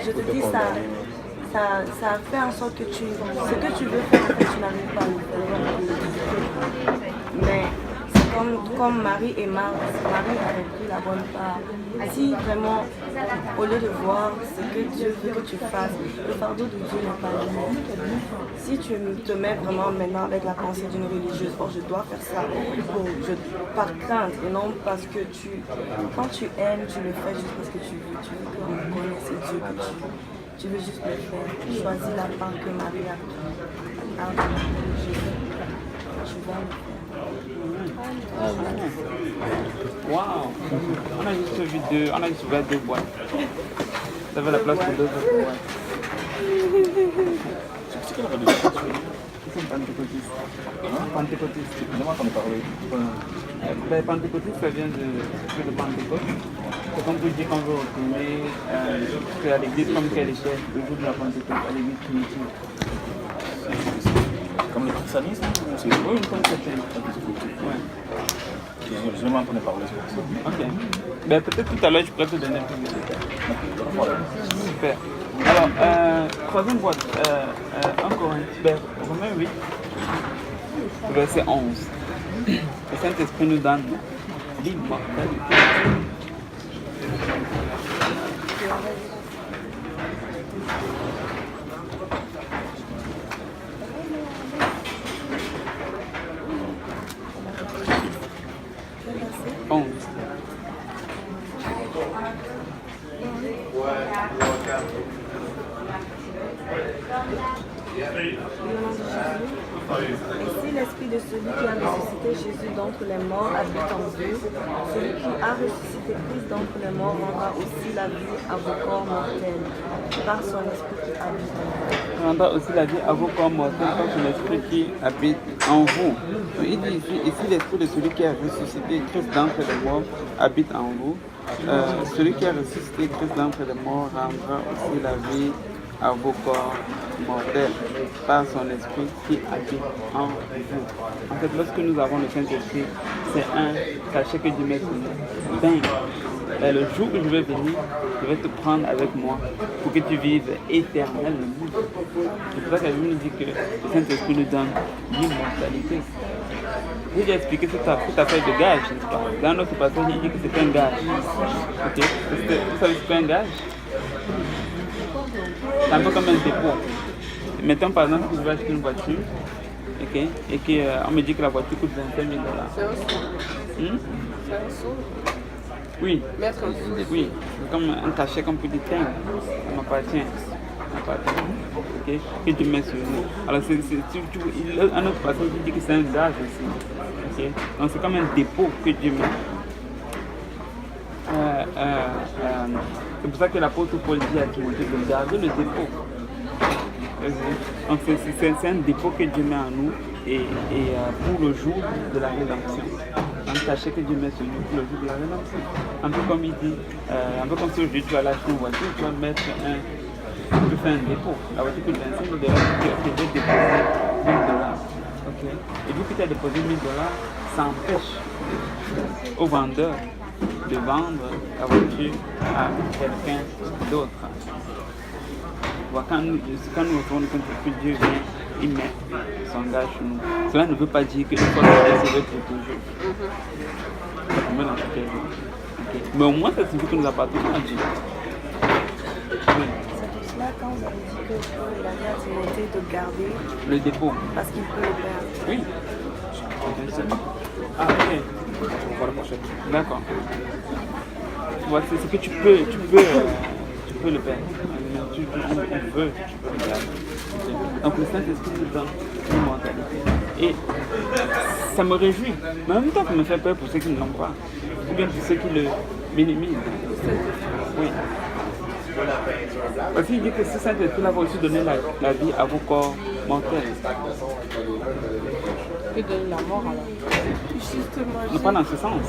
je te dis ça fait en sorte que ce que tu veux faire, en fait, tu n'arrives pas à le faire. Mais c'est comme Marie et Marthe, Marie avait pris la bonne part. Si vraiment, au lieu de voir ce que Dieu veut que tu fasses, le fardeau de Dieu n'est pas lourd. Si tu te mets vraiment maintenant avec la pensée d'une religieuse, oh je dois faire ça, par crainte et non parce que quand tu aimes, tu le fais juste parce que tu veux qu'on reconnaisse Dieu que tu veux juste le faire. Choisis la part que Marie a pris. Tu vas le faire. Waouh! On a juste ouvert deux boîtes. Ça avait la place pour deux autres boîtes. C'est quelle religion tu es? Ils sont pentecôtistes. Pentecôtistes. J'aimerais t'en parler. Pentecôtiste, ça vient de Pentecôte. C'est comme pour dire qu'on veut retourner à l'église comme qu'elle était le jour de la Pentecôte, à l'église primitive. Comme le christianisme? Oui, une comme chrétienne. Ouais. Je vais m'entendre parler sur ça. Ok. Ben, peut-être tout à l'heure, je pourrais te donner un peu de détails. Super. Alors, troisième boîte, 1 Corinthiens, Romains 8, verset 11. Le Saint-Esprit nous donne l'immortalité. Et si l'esprit de celui qui a ressuscité Jésus d'entre les morts habite en vous, celui qui a ressuscité Christ d'entre les morts rendra aussi la vie à vos corps mortels par son esprit qui habite en vous. Rendra aussi la vie à vos corps mortels par son esprit qui habite en vous. Il dit ici l'esprit de celui qui a ressuscité Christ d'entre les morts habite en vous. Celui qui a ressuscité Christ d'entre les morts rendra aussi la vie à vos corps mortels par son esprit qui habite en vous. En fait, lorsque nous avons le Saint-Esprit, c'est un cachet que Dieu met sur nous. Ben, le jour où je vais venir, je vais te prendre avec moi pour que tu vives éternellement. C'est pour ça que la Bible nous dit que le Saint-Esprit nous donne l'immortalité. J'ai déjà expliqué cette affaire de gage, n'est-ce pas? Dans notre passage, il dit que c'est un gage. Ok? Vous savez ce qu'est un gage? C'est un peu comme un dépôt. Mettons par exemple que je vais acheter une voiture, okay, et qu'on me dit que la voiture coûte 25 000 $. C'est un sou. C'est un sou. Oui. Mettre un sou. Oui. C'est comme un cachet comme pour dire tiens, ça m'appartient. Okay, que tu mets sur nous. Alors, un autre passage qui dit que c'est un gage aussi. Okay? Donc, c'est comme un dépôt que Dieu met. C'est pour ça que l'apôtre Paul dit à Timothée de garder le dépôt. Donc, c'est un dépôt que Dieu met en nous et pour le jour de la rédemption. Un cachet que Dieu met sur nous pour le jour de la rédemption. Un peu comme il dit, un peu comme si aujourd'hui tu vas acheter une voiture, tu vas mettre tu fais un dépôt. La voiture coûte 25 000 $, tu vais déposer 1 000 $. Okay. Et vu que tu as déposé 1 000 $, ça empêche au vendeur de vendre la voiture à quelqu'un d'autre. Quand nous recevons le Saint-Esprit, Dieu vient, il met son gage sur nous. Cela ne veut pas dire que une fois qu'on est sauvé pour toujours. Ça met dans ce cas. Okay. Mais au moins, ça signifie que nous appartenons à Dieu. Oui. Quand vous avez dit que Paul avait à Timothée de garder le dépôt. Parce qu'il peut le perdre. Oui. Ah, ok. On voit la prochaine. D'accord. Ouais, c'est ce que tu peux le perdre. Tu veux, tu peux le perdre. Donc le Saint-Esprit nous donne l'immortalité. Et ça me réjouit. Mais en même temps, ça me fait peur pour ceux qui ne l'ont pas. Ou bien pour ceux qui le minimisent. Oui. Parce qu'il dit que ce Saint-Esprit va aussi donner la vie à vos corps mortels. Que donne la mort alors? Justement. Non, pas dans ce sens.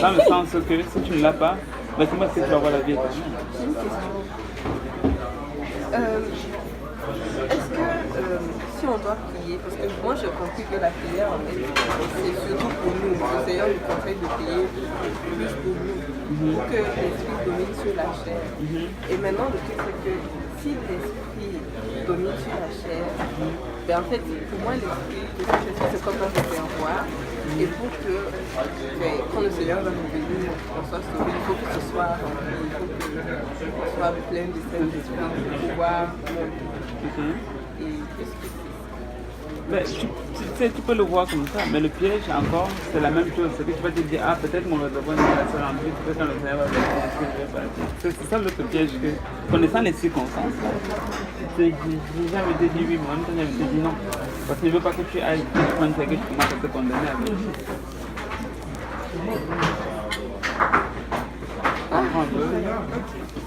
Dans le sens que si tu ne l'as pas, mais comment est-ce que tu vas avoir la vie éternelle? J'ai une question. Est-ce que si on doit prier, parce que moi j'ai compris que la prière en fait c'est surtout pour nous, le Seigneur nous conseille de prier plus pour nous, pour que l'esprit domine sur la chair. Et maintenant le truc c'est que si l'esprit domine sur la chair, ben en fait pour moi l'esprit c'est comme un réservoir. Et pour que quand le Seigneur va nous bénir, qu'on soit sauvé, il faut que ce soit rempli, il faut qu'on soit plein de Saint-Esprit pour pouvoir monter. Et qu'est-ce que c'est? Tu peux le voir comme ça, mais le piège encore, c'est la même chose. C'est que tu vas te dire, ah peut-être mon réservoir n'est pas assez rempli, peut-être quand le Seigneur va venir, est-ce que je vais partir? C'est ça l'autre piège que, connaissant les circonstances, j'ai jamais été dit oui, mais en même temps j'ai dit non. Parce que je ne veux pas que tu ailles prendre ça, que tu commences à te condamner avec.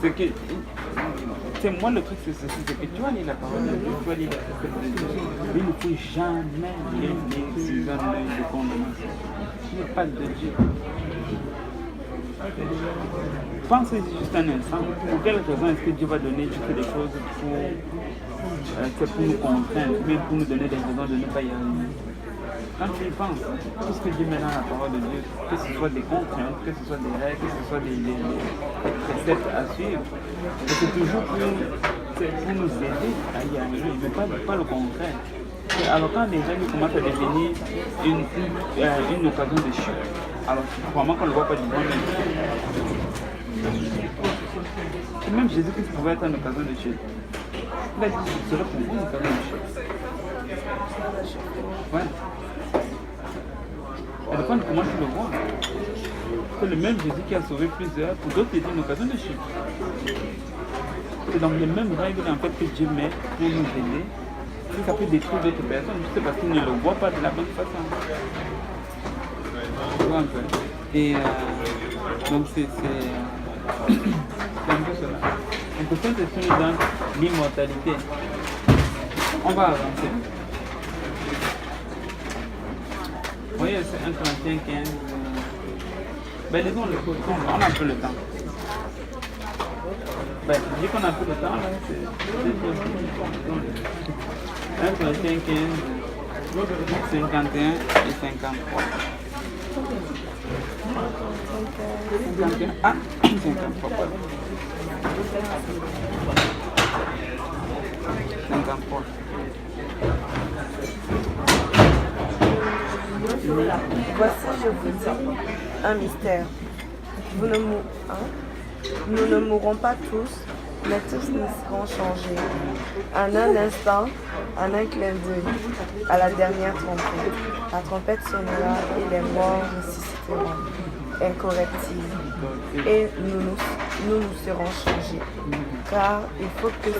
C'est que, c'est moi le truc, c'est ceci, c'est que tu vas lire la parole de Dieu, tu vas lire la parole de Dieu. Il ne faut jamais lire sous un œil de condamnation. Tu n'es pas de Dieu. Pensez juste un instant, pour quelle raison est-ce que Dieu va donner toutes les choses pour nous contraindre, mais pour nous donner des raisons de ne pas y arriver? Quand tu y penses, tout ce que Dieu met dans la parole de Dieu, que ce soit des contraintes, que ce soit des règles, que ce soit des préceptes à suivre, c'est toujours pour nous aider à y arriver, mais pas le contraire. Alors quand les règles commencent à devenir une occasion de chute, alors vraiment qu'on ne le voit pas du bon œil. Et même Jésus-Christ pouvait être une occasion de chute. Il a dit que ce serait pour vous une occasion de chute. Ouais. Ça dépend de comment tu le vois. C'est le même Jésus qui a sauvé plusieurs, pour d'autres c'était une occasion de chute. C'est dans les mêmes règles en fait, que Dieu met pour nous aider. Si ça peut détruire d'autres personnes, juste parce qu'ils ne le voient pas de la bonne façon. Et donc c'est un peu cela. Donc le Saint-Esprit nous donne l'immortalité. On va avancer. Vous voyez, c'est 1 Corinthiens 15. Ben, lisons le coton, on a un peu le temps. Ben, vu qu'on a peu de temps, là, c'est entre 15, 51 et 53. 51. Ah, 53, pardon. 53. Voici, je vous dis, un mystère. Nous ne mourrons pas tous, mais tous nous serons changés. En un instant, en un clin d'œil, à la dernière trompette. La trompette sonnera et les morts ressusciteront, incorrectibles. Et nous serons changés. Car il faut que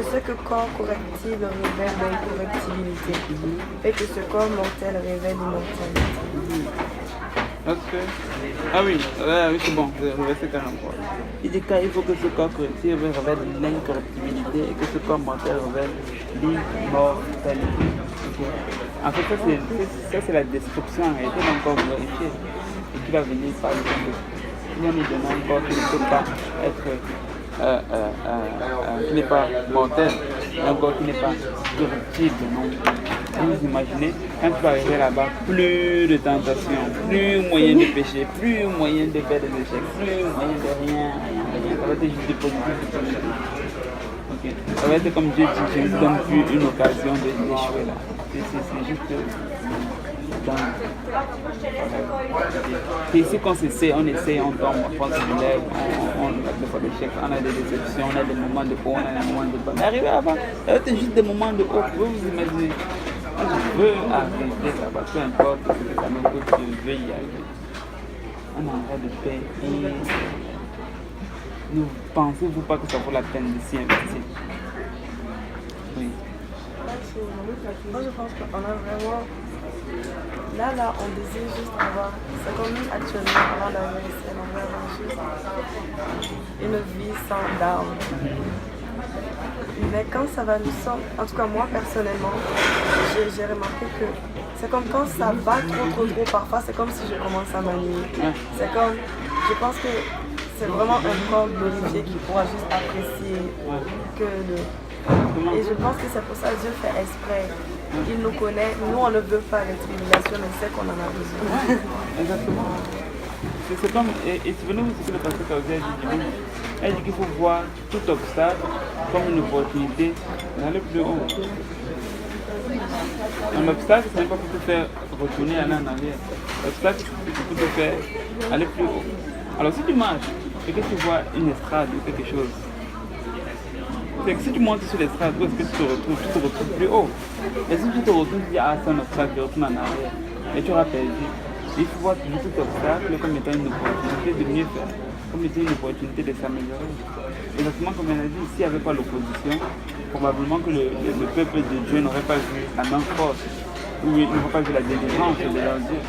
ce corps correctible révèle l'incorrectibilité et que ce corps mortel révèle l'immortalité. Ah oui, oui c'est bon, le verset 43. Il dit qu'il faut que ce corps correctible révèle l'incorruptibilité et que ce corps mortel révèle l'immortalité. Okay. En fait, ça c'est la description en réalité d'un corps glorifié et qui va venir par le temps. Il y a un corps qui ne peut pas être qui n'est pas mortel, un corps qui n'est pas corruptible. Vous imaginez, quand tu vas arriver là-bas, plus de tentation, plus moyen de péché, plus moyen de faire des échecs, plus moyen de rien. Ça va être juste du positif. Okay. Ça va être comme Dieu dit, je ne donne plus une occasion d'échouer là. C'est juste c'est ici qu'on s'essaie, on essaie, on tombe, on prend ses élèves, on a des fois d'échecs, on a des déceptions, on a des moments de haut, on a des moments de bas. Mais arriver là-bas, ça va être juste des moments de haut. Vous vous imaginez, je veux arriver là-bas, peu importe ce que ça me coûte, je veux y arriver. On a un endroit de paix et ne pensez-vous pas que ça vaut la peine de s'y investir? Oui. Moi je pense qu'on a vraiment... Là, on désire juste avoir... C'est comme nous actuellement, avant d'arriver ici, on veut avoir juste une vie sans d'armes. Mais quand ça va nous sortir, en tout cas moi personnellement, j'ai remarqué que c'est comme quand ça va trop, parfois c'est comme si je commence à m'ennuyer. C'est comme, je pense que c'est vraiment un corps glorifié qui pourra juste apprécier que le... Et je pense que c'est pour ça que Dieu fait exprès. Il nous connaît, nous on ne veut pas les tribulations, mais c'est qu'on en a besoin. Exactement. C'est comme, et souvenez-vous ce que le pasteur Kaouzi a dit. Elle dit qu'il faut voir tout obstacle comme une opportunité d'aller plus haut. Un obstacle, ce n'est pas pour te faire retourner aller en arrière. L'obstacle, c'est pour te faire aller plus haut. Alors si tu marches et que tu vois une estrade ou quelque chose, c'est que si tu montes sur l'estrade, où est-ce que tu te retrouves? Tu te retrouves plus haut. Et si tu te retrouves, tu dis ah c'est un obstacle, je retourne en arrière. Et tu auras perdu. Il faut voir toujours cet obstacle comme étant une opportunité de mieux faire, comme étant une opportunité de s'améliorer. Exactement comme on a dit, s'il n'y avait pas l'opposition, probablement que le peuple de Dieu n'aurait pas vu la même force, ou il n'aurait pas vu la délivrance de leur Dieu.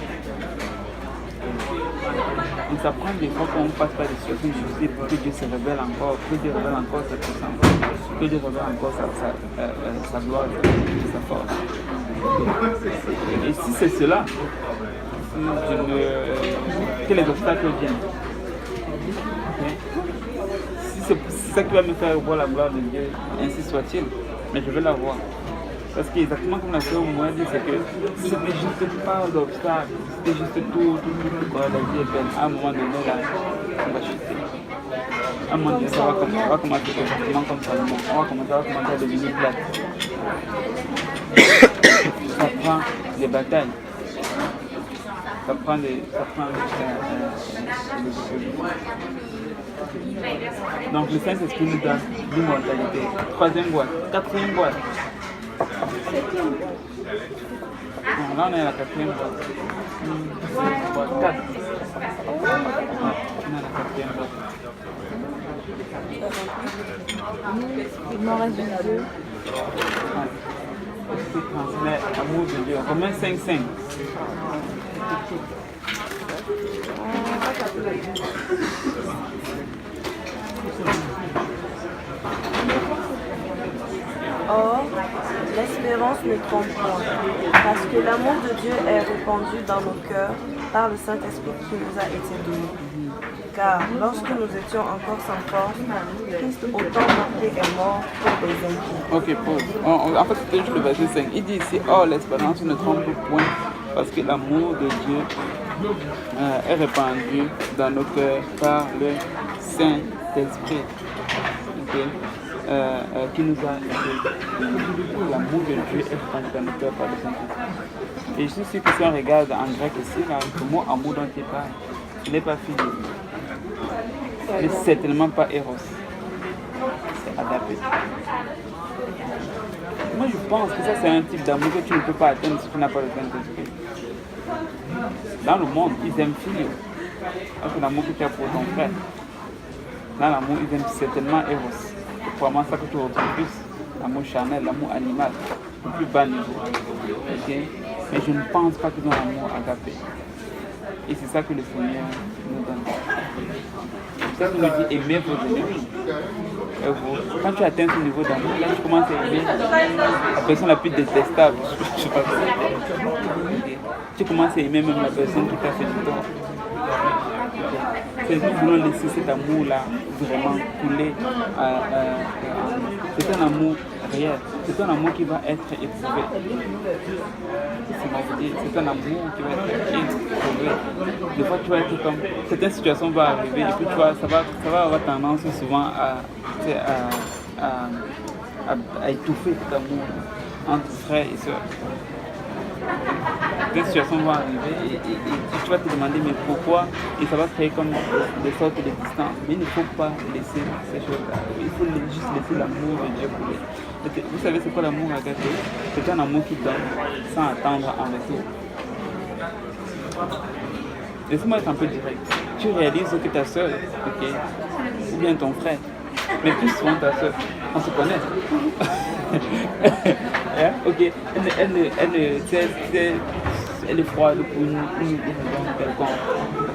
Donc ça prend des fois qu'on passe par des situations difficiles pour que Dieu se révèle encore, que Dieu révèle encore sa puissance, que Dieu révèle encore sa gloire et sa force. Et si c'est cela, que les obstacles viennent. Si c'est ça qui va me faire voir la gloire de Dieu, ainsi soit-il, mais je veux la voir. Parce qu'exactement comme la sœur m'a dit, c'est que c'était juste pas d'obstacle, c'était juste tout, quoi, la vie est belle. À un moment donné, là, on va chuter. À un moment donné, ça va commencer exactement comme ça. On va commencer à devenir plate. Ça prend des batailles. Ça prend donc le Saint-Esprit nous donne l'immortalité. Troisième boîte. Quatrième boîte. Bon, là on est à la quatrième boîte. 4. On est à la quatrième boîte. Il m'en reste juste 2. Qui transmet l'amour de Dieu. Romains 5:5. Or, l'espérance ne trompe point, parce que l'amour de Dieu est répandu dans nos cœurs par le Saint-Esprit qui nous a été donné. Car lorsque nous étions encore sans force, Christ autant marqué est mort pour les impies. Ok, pause. En fait, c'était juste le verset 5. Il dit ici, oh, l'espérance ne trompe point, parce que l'amour de Dieu est répandu dans nos cœurs par le Saint-Esprit, qui nous a aidés. L'amour de Dieu est répandu dans nos cœurs par le Saint-Esprit. Et je suis sûr que si on regarde en grec ici, là, le mot amour dont il parle, il n'est pas fini. Il n'est certainement pas Eros. C'est adapté. Moi, je pense que ça, c'est un type d'amour que tu ne peux pas atteindre si tu n'as pas le Saint-Esprit. Dans le monde, ils aiment Philio. C'est l'amour que tu as pour ton frère. Dans l'amour, ils aiment certainement Eros. C'est probablement ça que tu retrouves plus. L'amour charnel, l'amour animal, au plus bas niveau. Okay? Mais je ne pense pas qu'ils ont l'amour agapé. Et c'est ça que le Seigneur nous donne. C'est ça qu'il nous dit, aimez vos ennemis. Quand tu atteins ce niveau d'amour, là tu commences à aimer la personne la plus détestable. Je sais pas. Tu commences à aimer même la personne qui t'a fait du tort. Nous voulons laisser cet amour-là vraiment couler. C'est un amour réel. C'est un amour qui va être éprouvé. C'est un amour qui va être éprouvé. Des fois, tu vas être comme... Certaines situations vont arriver et puis tu vois, ça va avoir tendance souvent à étouffer cet amour entre frères et sœurs. Des situations vont arriver et tu vas te demander mais pourquoi, et ça va créer comme des sortes de distance. Mais il ne faut pas laisser ces choses-là. Il faut juste laisser l'amour de Dieu couler. Vous savez c'est quoi l'amour agapé? C'est un amour qui donne sans attendre en retour. Laisse-moi être un peu direct. Tu réalises que ta soeur, ok, ou bien ton frère, mais plus souvent ta soeur, on se connaît. Ok, elle est froide pour une raison quelconque.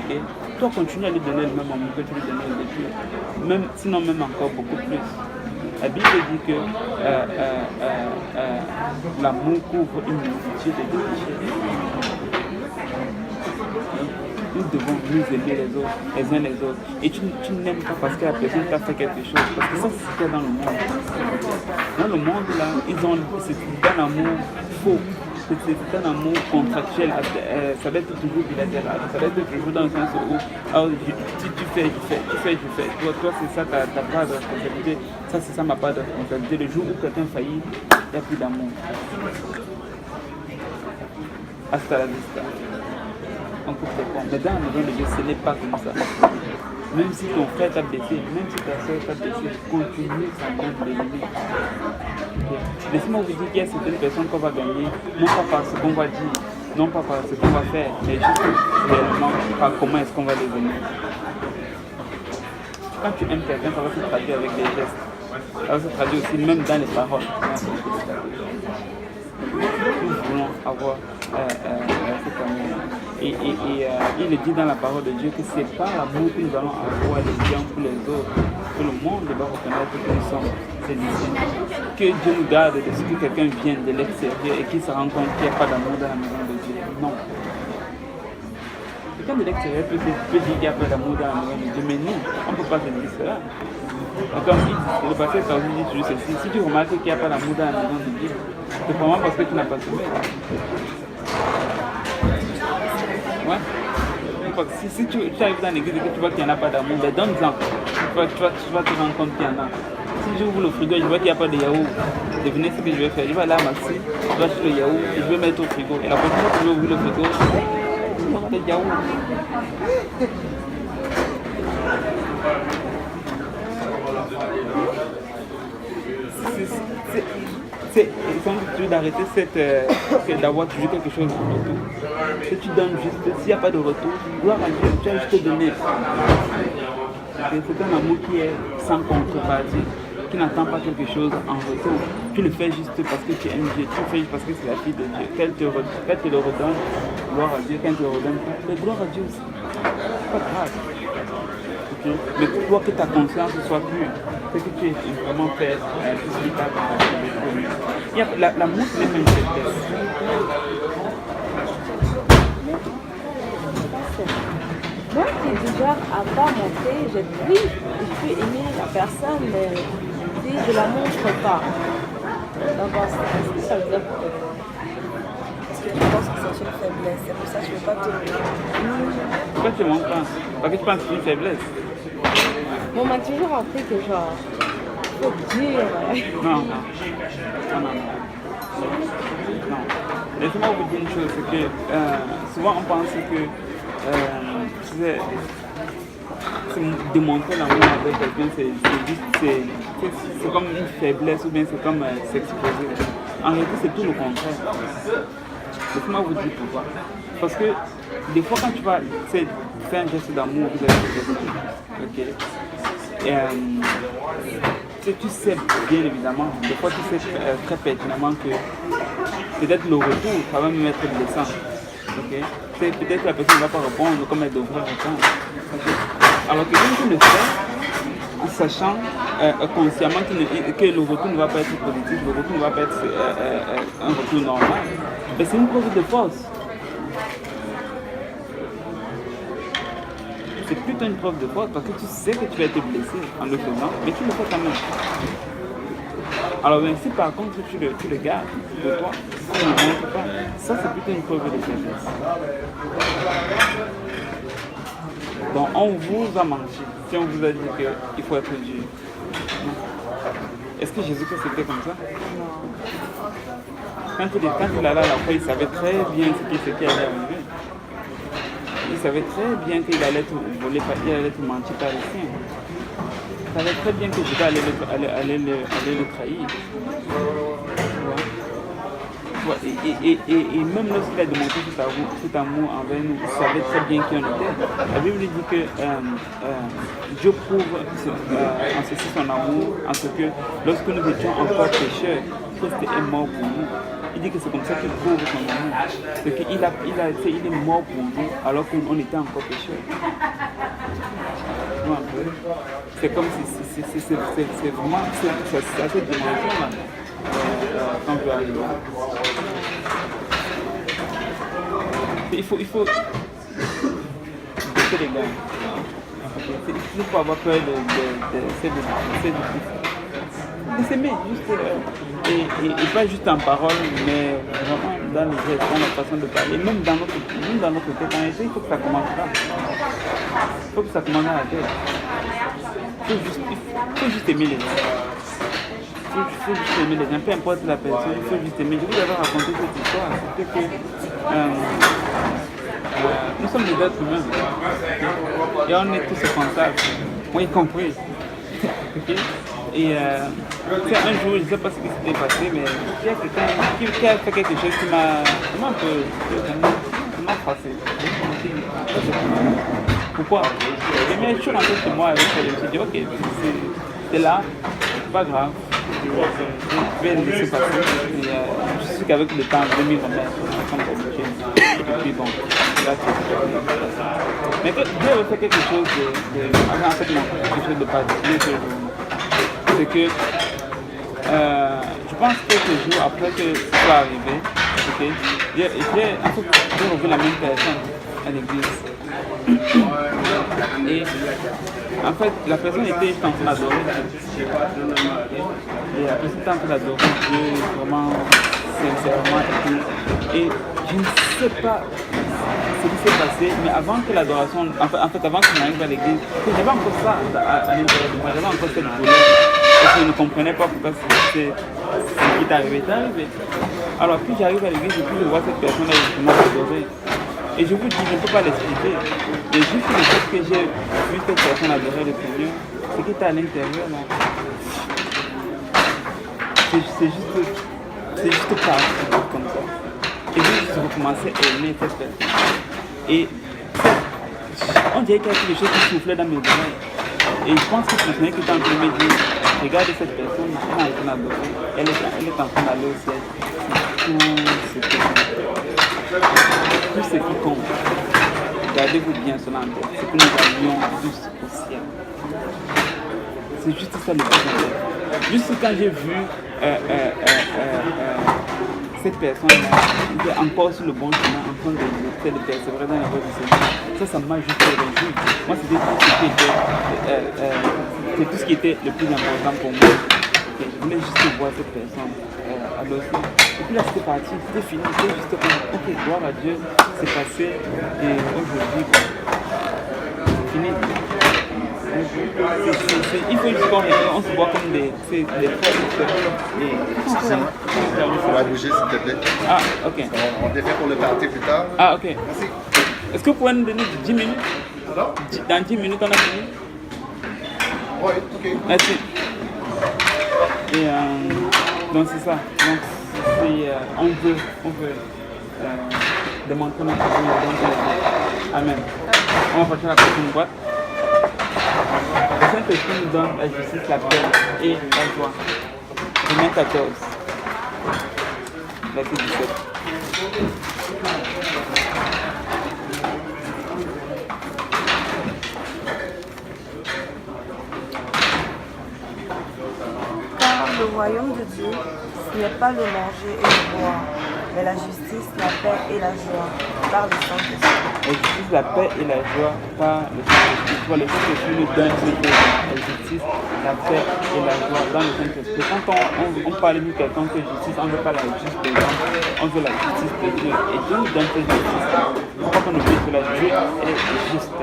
Okay? Toi, continue à lui donner le même amour que tu lui donnais au début. Même, sinon, même encore beaucoup plus. La Bible dit que l'amour couvre une multitude de péchés. Nous devons nous aimer les uns les autres. Et tu n'aimes pas parce que la personne t'a fait quelque chose. Parce que ça, c'est ce qu'il y a dans le monde. Dans le monde, là, c'est un amour faux. C'est un amour contractuel. Ça va être toujours bilatéral. Ça va être toujours dans le sens où tu fais, je fais. Toi c'est ça ta part de responsabilité. Ça, c'est ça ma part de responsabilité. Le jour où quelqu'un faillit, il n'y a plus d'amour. Hasta la vista. On coupe les ponts. Mais dans la maison de Dieu, ce n'est pas comme ça. Même si ton frère t'a blessé, même si ta soeur t'a blessé, continue sa main de l'aimer. Okay. Laissez-moi vous dire qu'il y a certaines personnes qu'on va gagner, non pas par ce qu'on va dire, non pas par ce qu'on va faire, mais juste réellement par comment est-ce qu'on va les aimer. Quand tu aimes quelqu'un, ça va se traduire avec des gestes. Ça va se traduire aussi même dans les paroles. Nous voulons avoir cet amour. Et il le dit dans la parole de Dieu que ce n'est pas l'amour que nous allons avoir les uns pour les autres, que le monde va reconnaître que nous sommes ses disciples. Que Dieu nous garde de ce que quelqu'un vienne de l'extérieur et qu'il se rende compte qu'il n'y a pas d'amour dans la maison de Dieu. Non. Quelqu'un de l'extérieur peut dire qu'il n'y a pas d'amour dans la maison de Dieu, mais nous, on ne peut pas se dire cela. Et comme il dit, le pasteur Saoudi dit toujours ceci, si tu remarques qu'il n'y a pas d'amour dans la maison de Dieu, c'est probablement parce que tu n'as pas semé. Ouais. Si tu arrives dans l'église et que tu vois qu'il n'y en a pas d'amour, ben donne-en. Tu vas te rendre compte qu'il y en a. Si j'ouvre le frigo et je vois qu'il n'y a pas de yaourt, devinez ce que je vais faire. Je vais aller à Maxi, je vais acheter le yaourt et je vais mettre au frigo. Et la prochaine fois que je vais ouvrir le frigo, il y aura des yaourts. C'est d'arrêter d'avoir toujours quelque chose de retour. Si tu donnes juste, s'il n'y a pas de retour, gloire à Dieu, tu as juste donné. C'est un amour qui est sans contrepartie, qui n'attend pas quelque chose en retour. Tu le fais juste parce que tu aimes Dieu, tu le fais juste parce que c'est la fille de Dieu. Qu'elle te le redonne, gloire à Dieu, qu'elle te le redonne, mais gloire à Dieu aussi. C'est pas grave. Okay? Mais toi que ta conscience soit pure, c'est que tu es vraiment fait tout ce qui l'amour, c'est même une faiblesse. Moi qui est du genre à pas montrer, oui, je peux aimer la personne, mais si je la montre pas. D'abord, est-ce que ça veut dire que... Parce que tu penses que c'est une faiblesse. C'est pour ça que je ne veux pas te... Pourquoi tu montres pas? Parce que tu penses que c'est une faiblesse. Bon, on m'a toujours appris que genre, faut dire. Non. Laissez-moi vous dire une chose, c'est que souvent on pense que démontrer l'amour avec quelqu'un, c'est comme une faiblesse ou bien c'est comme s'exposer. En réalité, c'est tout le contraire. Laissez-moi vous dire pourquoi. Parce que des fois, quand tu vas faire un geste d'amour, vous avez fait quelque chose. Tu sais bien évidemment, des fois tu sais très pertinemment que peut-être le retour va même être blessant. Okay? Peut-être que la personne ne va pas répondre comme elle devrait répondre. Okay? Alors que quand tu le fais, en sachant consciemment que le retour ne va pas être positif, le retour ne va pas être un retour normal, mais c'est une preuve de force. C'est plutôt une preuve de force parce que tu sais que tu vas être blessé en le faisant, mais tu le fais quand même. Alors même si par contre tu le gardes pour toi, tu ne le montres pas, ça c'est plutôt une preuve de faiblesse. Donc on vous a menti si on vous a dit qu'il faut être dur. Est-ce que Jésus-Christ c'était comme ça? Non. Quand il allait à la fois, il savait très bien ce qui allait arriver. Il savait très bien qu'il allait te voler, il allait te mentir par les siens. Il savait très bien que Dieu allait le trahir. Et même lorsqu'il a démontré cet amour envers nous, il savait très bien qui on était. La Bible dit que Dieu prouve en ceci son amour, en ce que lorsque nous étions encore pécheurs, Christ est mort pour nous. Il dit que c'est comme ça qu'il prouve son amour. C'est qu'il il est mort pour nous alors qu'on était encore pécheurs. C'est comme si c'est vraiment c'est cette dimension-là quand je vais arriver. Il faut baisser les gars. Il faut avoir peur de s'aimer juste et pas juste en parole, mais vraiment dans les gestes, dans la façon de parler, même dans notre tête. En réalité, il faut que ça commence là. Il faut que ça commence à la tête. Il faut juste aimer les gens. Il faut juste aimer les gens, peu importe la personne, il faut juste aimer. Je vous avais raconté cette histoire, c'était que nous sommes des êtres humains et on est tous responsables, moi y compris. Okay? Et un jour, je ne sais pas ce qui s'était passé, mais il y a quelqu'un qui a fait quelque chose qui m'a un peu froissé. Pourquoi? Et mais je suis rentré chez moi avec elle, je me suis dit, ok, c'est là, c'est pas grave, je vais le laisser passer. Et, je suis qu'avec le temps, je vais m'y remettre, comme ça, et puis bon, là, mais que Dieu avait fait quelque chose quelque chose de particulier ce jour. C'est que je pense que quelques jours après que ça soit arrivé, okay, j'ai revu la même personne à l'église. Et en fait, la personne était juste en train d'adorer. Et la personne était en train d'adorer Dieu vraiment sincèrement. Et je ne sais pas ce qui s'est passé, mais avant que l'adoration, en fait avant qu'on arrive à l'église, j'avais encore ça à l'intérieur de moi, j'avais encore cette douleur. Parce que je ne comprenais pas pourquoi ce qui est arrivé. Alors puis j'arrive à l'église et puis je vois cette personne-là justement adorer. Et je vous dis, je ne peux pas l'expliquer. Mais juste le fait que j'ai vu cette personne adorer le Seigneur, ce qui est à l'intérieur là, c'est juste parti comme ça. Et puis je recommençais à aimer cette personne. Et on dirait qu'il y a quelque chose qui soufflait dans mes oreilles. Et je pense que le Seigneur qui est en train de me dire, regarde cette personne, elle est en train d'adorer, elle est en train d'aller au ciel. Tout ce qui compte. Gardez-vous bien cela en tête, c'est que nous allions juste au ciel. C'est juste ça le problème. Juste quand j'ai vu cette personne-là, il était encore sur le bon chemin, apprendre de persévérer dans la voie du Seigneur. Ça m'a juste réjoui. Moi, c'était tout ce qui était le plus important pour moi. Okay. Je voulais juste voir cette personne adopter. Et puis là, c'était parti, c'était fini. C'était juste comme, ok, gloire à Dieu, c'est passé. Et aujourd'hui, c'est fini. Il faut juste qu'on se voit comme des frères. On va bouger s'il te plaît. Ah, ok. On défait pour le party plus tard. Ah, ok. Merci. Est-ce que vous pouvez nous donner 10 minutes? Alors? Dans 10 minutes, on a fini? Oui, ok. Merci. Et donc c'est ça. Donc on veut démontrer notre amour. Amen. On va passer à la prochaine boîte. Le Saint-Esprit nous donne la justice, la paix et la joie. Romains 14, verset 17. Car le royaume de Dieu, ce n'est pas le manger et le boire, mais la justice, la paix et la joie par le Saint-Esprit. La justice, la paix et la joie par le Saint-Esprit. Le Saint-Esprit nous donne la justice, la paix et la joie dans le Saint-Esprit. Quand on parle de quelqu'un qui est justice, on ne veut pas la justice de l'homme, on veut la justice de Dieu. Et Dieu nous donne cette justice. Pourquoi qu'on oublie que la Dieu est juste.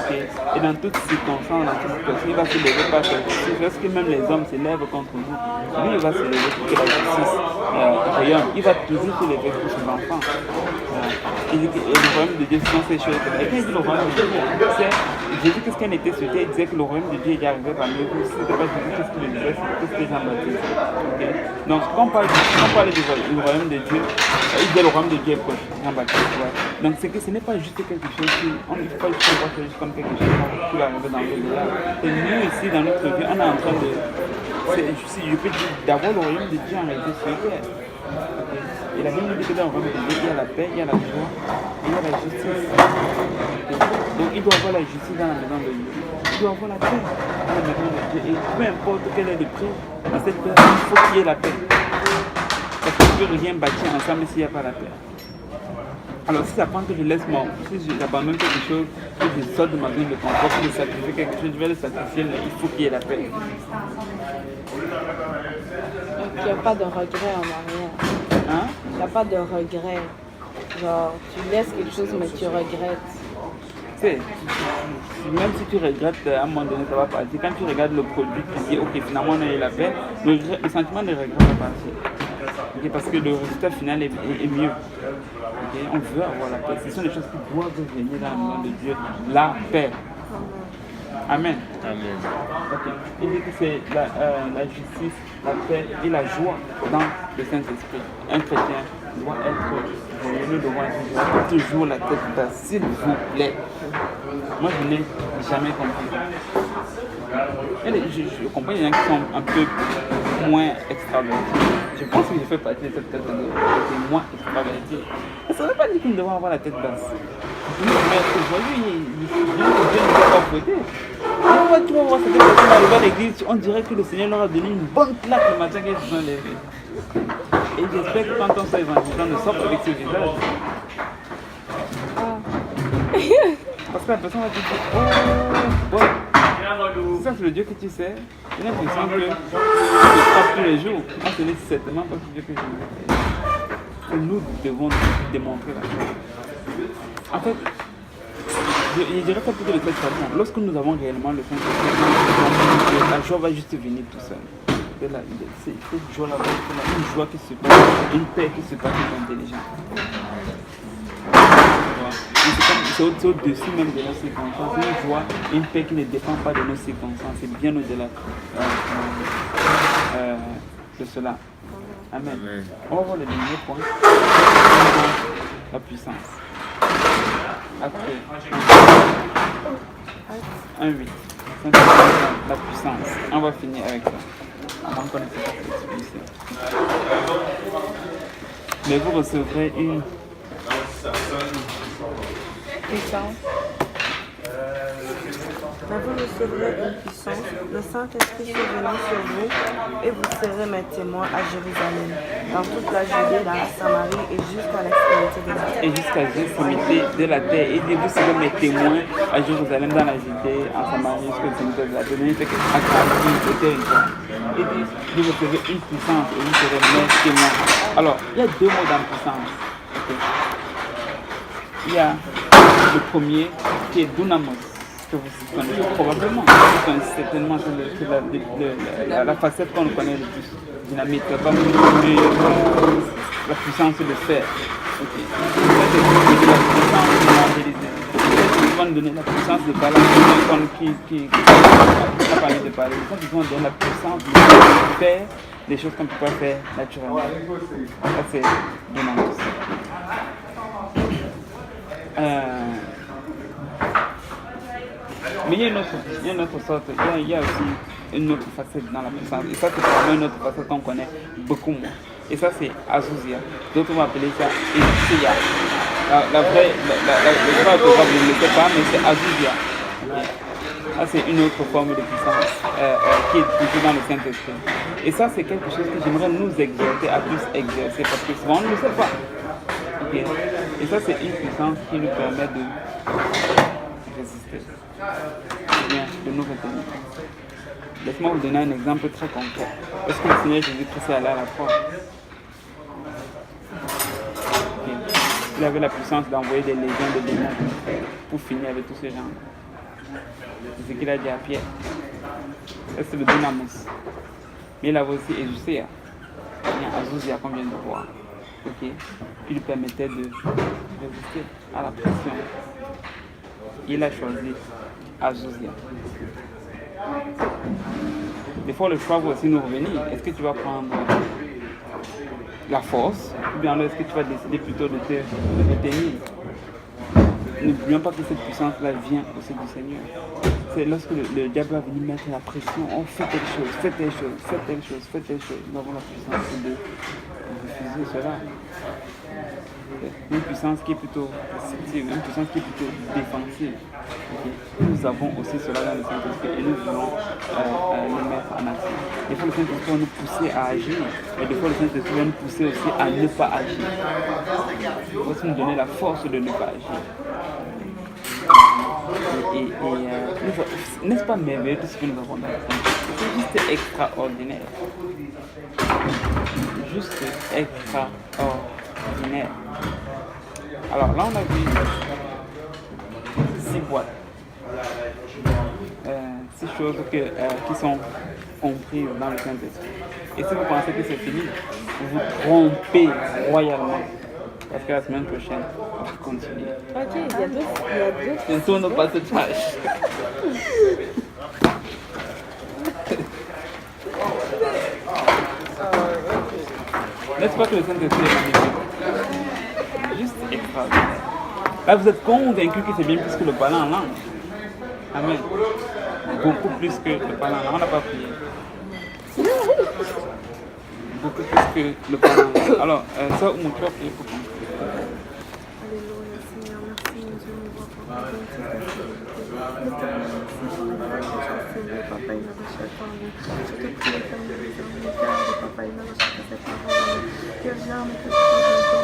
Okay. Et dans toutes circonstances, dans toutes situations, il va se lever par sa justice. Lorsque même les hommes se lèvent contre nous, lui il va se lever pour que la justice rayonne. Il va toujours se lever pour ses enfants. Et le royaume de Dieu, ce sont ces choses. Et quand il dit le royaume de Dieu, Jésus, qu'est-ce qu'il était sur terre? Il disait que le royaume de Dieu est arrivé parmi vous. Si ce n'était pas Jésus, qu'est-ce qu'il disait? C'était Jean-Baptiste. Okay. Donc, quand on parle du royaume de Dieu, il dit le royaume de Dieu est proche. Jean-Baptiste. Ouais. Donc, c'est que ce n'est pas juste quelque chose qui. On ne peut pas juste voir juste comme quelque chose qui va arriver dans le délire. Et nous, ici, dans notre vie, on est en train de. Je peux dire d'avoir le royaume de Dieu en réalité sur terre. Et la Bible dit que dans le royaume de Dieu, il y a la paix, il y a la joie, et il y a la justice. Donc il doit avoir la justice dans la maison de Dieu. Il doit avoir la paix dans la maison de Dieu. Et peu importe quel est le prix dans cette paix, il faut qu'il y ait la paix. Parce qu'on ne peut rien bâtir ensemble s'il n'y a pas la paix. Alors si ça prend que je laisse si j'abandonne quelque chose, que je sors de ma zone de confort, que je sacrifie quelque chose, je vais le sacrifier, mais il faut qu'il y ait la paix. Il n'y a pas de regret en arrière. Hein? Il n'y a pas de regret. Genre, tu laisses quelque chose, mais tu regrettes. Tu sais, même si tu regrettes, à un moment donné, ça va partir. Quand tu regardes le produit, tu dis, ok, finalement, on a eu la paix, le sentiment de regret va partir. Okay, parce que le résultat final est mieux. Okay, on veut avoir la paix. Ce sont les choses qui doivent venir dans la maison de Dieu. La paix. Amen. Amen. Okay. Il dit que c'est la justice, la paix et la joie dans le Saint-Esprit. Un chrétien doit être joyeux, nous devons être toujours la tête basse, s'il vous plaît. Moi, je n'ai jamais compris. Je comprends qu'il y en a qui sont un peu moins extravertis. Je pense que je fais partie de cette catégorie qui est moins extravertie. Ça ne veut pas dire que nous devons avoir la tête basse. Nous devons être joyeux, Dieu ne peut pas fouetter. Quand tu vas voir cette personne arriver à l'église, on dirait que le Seigneur leur a donné une bonne claque le matin qu'elles se sont levées. Et j'espère que quand on sort évangélisant, ne sort avec ce visage. Parce que la personne va te dire, oh, ouais. Ça c'est le Dieu que tu sais. J'ai l'impression que tu frappes tous les jours. Moi ce n'est certainement pas ce Dieu que je veux. Nous devons démontrer la chose. En fait, je dirais pas plutôt de cette façon. Lorsque nous avons réellement le Saint-Esprit, la joie va juste venir tout seul. Cette joie-là, une joie qui se passe, une paix qui se passe intelligente. C'est au-dessus même de nos circonstances. Une joie, une paix qui ne dépend pas de nos circonstances. C'est bien au-delà de cela. Amen. Amen. On va voir le dernier point. La puissance. Après 1,8. La puissance. On va finir avec ça. Avant qu'on ne fasse pas l'explication. Mais vous recevrez une puissance. Mais vous recevrez une puissance, le Saint-Esprit survenant sur vous, et vous serez mes témoins à Jérusalem, dans toute la Judée, dans la Samarie et jusqu'à l'extrémité de la terre. Et jusqu'à l'extrémité de la terre. Et dit, vous serez mes témoins à Jérusalem, dans la Judée, en Samarie, jusqu'à l'extrémité de la terre. Il fait qu'à Christ, le territoire. Et dit, vous recevez une puissance et vous serez mes témoins. Alors, il y a deux mots dans puissance. Okay. Il y a le premier qui est Dunamos, que vous connaissez probablement. Vous connaissez certainement la facette qu'on connaît le plus. Dynamite, comme la puissance de fer. Okay. Ça, c'est la puissance de l'évangélisme. Ils vont donner la puissance de parler. Qui a parlé de parler. Quand ils vont donner la puissance de faire des choses qu'on ne peut pas faire naturellement. Ça, c'est Dunamos. Mais il y a une autre sorte, il y a aussi une autre facette dans la puissance. Et ça, c'est vraiment une autre facette qu'on connaît beaucoup moins. Et ça, c'est Azuzia. D'autres vont appeler ça Ezousia. La vraie orthographe, je ne le sais pas, mais c'est Azuzia. Okay. Ça, c'est une autre forme de puissance qui est plutôt dans le Saint-Esprit. Et ça, c'est quelque chose que j'aimerais nous exhorter à plus exercer parce que souvent, on ne le sait pas. Okay. Et ça, c'est une puissance qui nous permet de résister. Bien, de nous retenir. Laisse-moi vous donner un exemple très concret. Est-ce que le Seigneur Jésus-Christ est allé à la croix? Okay. Il avait la puissance d'envoyer des légions de démons pour finir avec tous ces gens. C'est ce qu'il a dit à Pierre. C'est le Dynamos. Mais il avait aussi Ezousia. Il y a Azuzia qu'on vient de voir. Okay. Qui lui permettait de résister à la pression. Il a choisi Azuzia. Des fois, le choix va aussi nous revenir. Est-ce que tu vas prendre la force ou bien est-ce que tu vas décider plutôt de te retenir? N'oublions pas que cette puissance-là vient aussi du Seigneur. C'est lorsque le diable va venir mettre la pression, on fait telle chose, fait telle chose, fait telle chose, fait telle chose. Nous avons la puissance de refuser cela. Une puissance qui est plutôt réceptive, une puissance qui est plutôt défensive. Okay. Nous avons aussi cela dans le Saint-Esprit et nous voulons le mettre en action. Des fois, le Saint-Esprit va nous pousser à agir, et des fois, le Saint-Esprit va nous pousser aussi à ne pas agir. Il va aussi nous donner la force de ne pas agir. N'est-ce pas merveilleux tout ce que nous avons dans le Saint-Esprit? C'est juste extraordinaire. Juste extraordinaire. Alors là, on a vu 6 boîtes. 6 choses qui sont comprises dans le Saint-Esprit. Et si vous pensez que c'est fini, vous vous trompez royalement. Parce que la semaine prochaine, on va continuer. Ok, il y a d'autres. Ne tourne pas cette page. N'est-ce pas que le Saint-Esprit est magnifique? Juste extraordinaire. Là, vous êtes convaincu que c'est bien plus que le parler en langue. Amen. Beaucoup plus que le parler en langue. On n'a pas prié. Beaucoup plus que le parler en langue. Alors, ça, on peut prier pour qu'on. Alléluia, Seigneur, merci, mon Dieu, nous voit papa, papa, il m'a reçu par vous. Je te prie, Seigneur, papa, il m'a reçu cette parole. Que j'aime, que je sois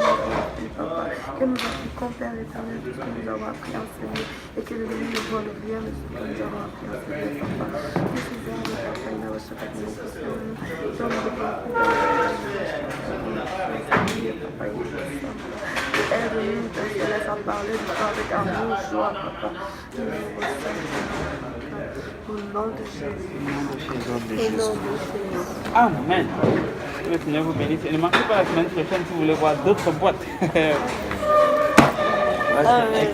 papa, que nous appliquons, Père éternel, tout ce que nous avons appris à enseigner, et que le Seigneur nous voit le bien de ce que nous avons appris à enseigner, papa. Que ces hommes, papa, il m'a reçu par vous. Donne de bon coup, papa, il m'a reçu. Aide-nous, Père, laisse à parler de toi avec amour, joie, papa. Au nom de Jésus. Au nom de Jésus. Amen. Que le Seigneur vous bénisse. Et ne manquez pas la semaine prochaine si vous voulez voir d'autres boîtes. Amen.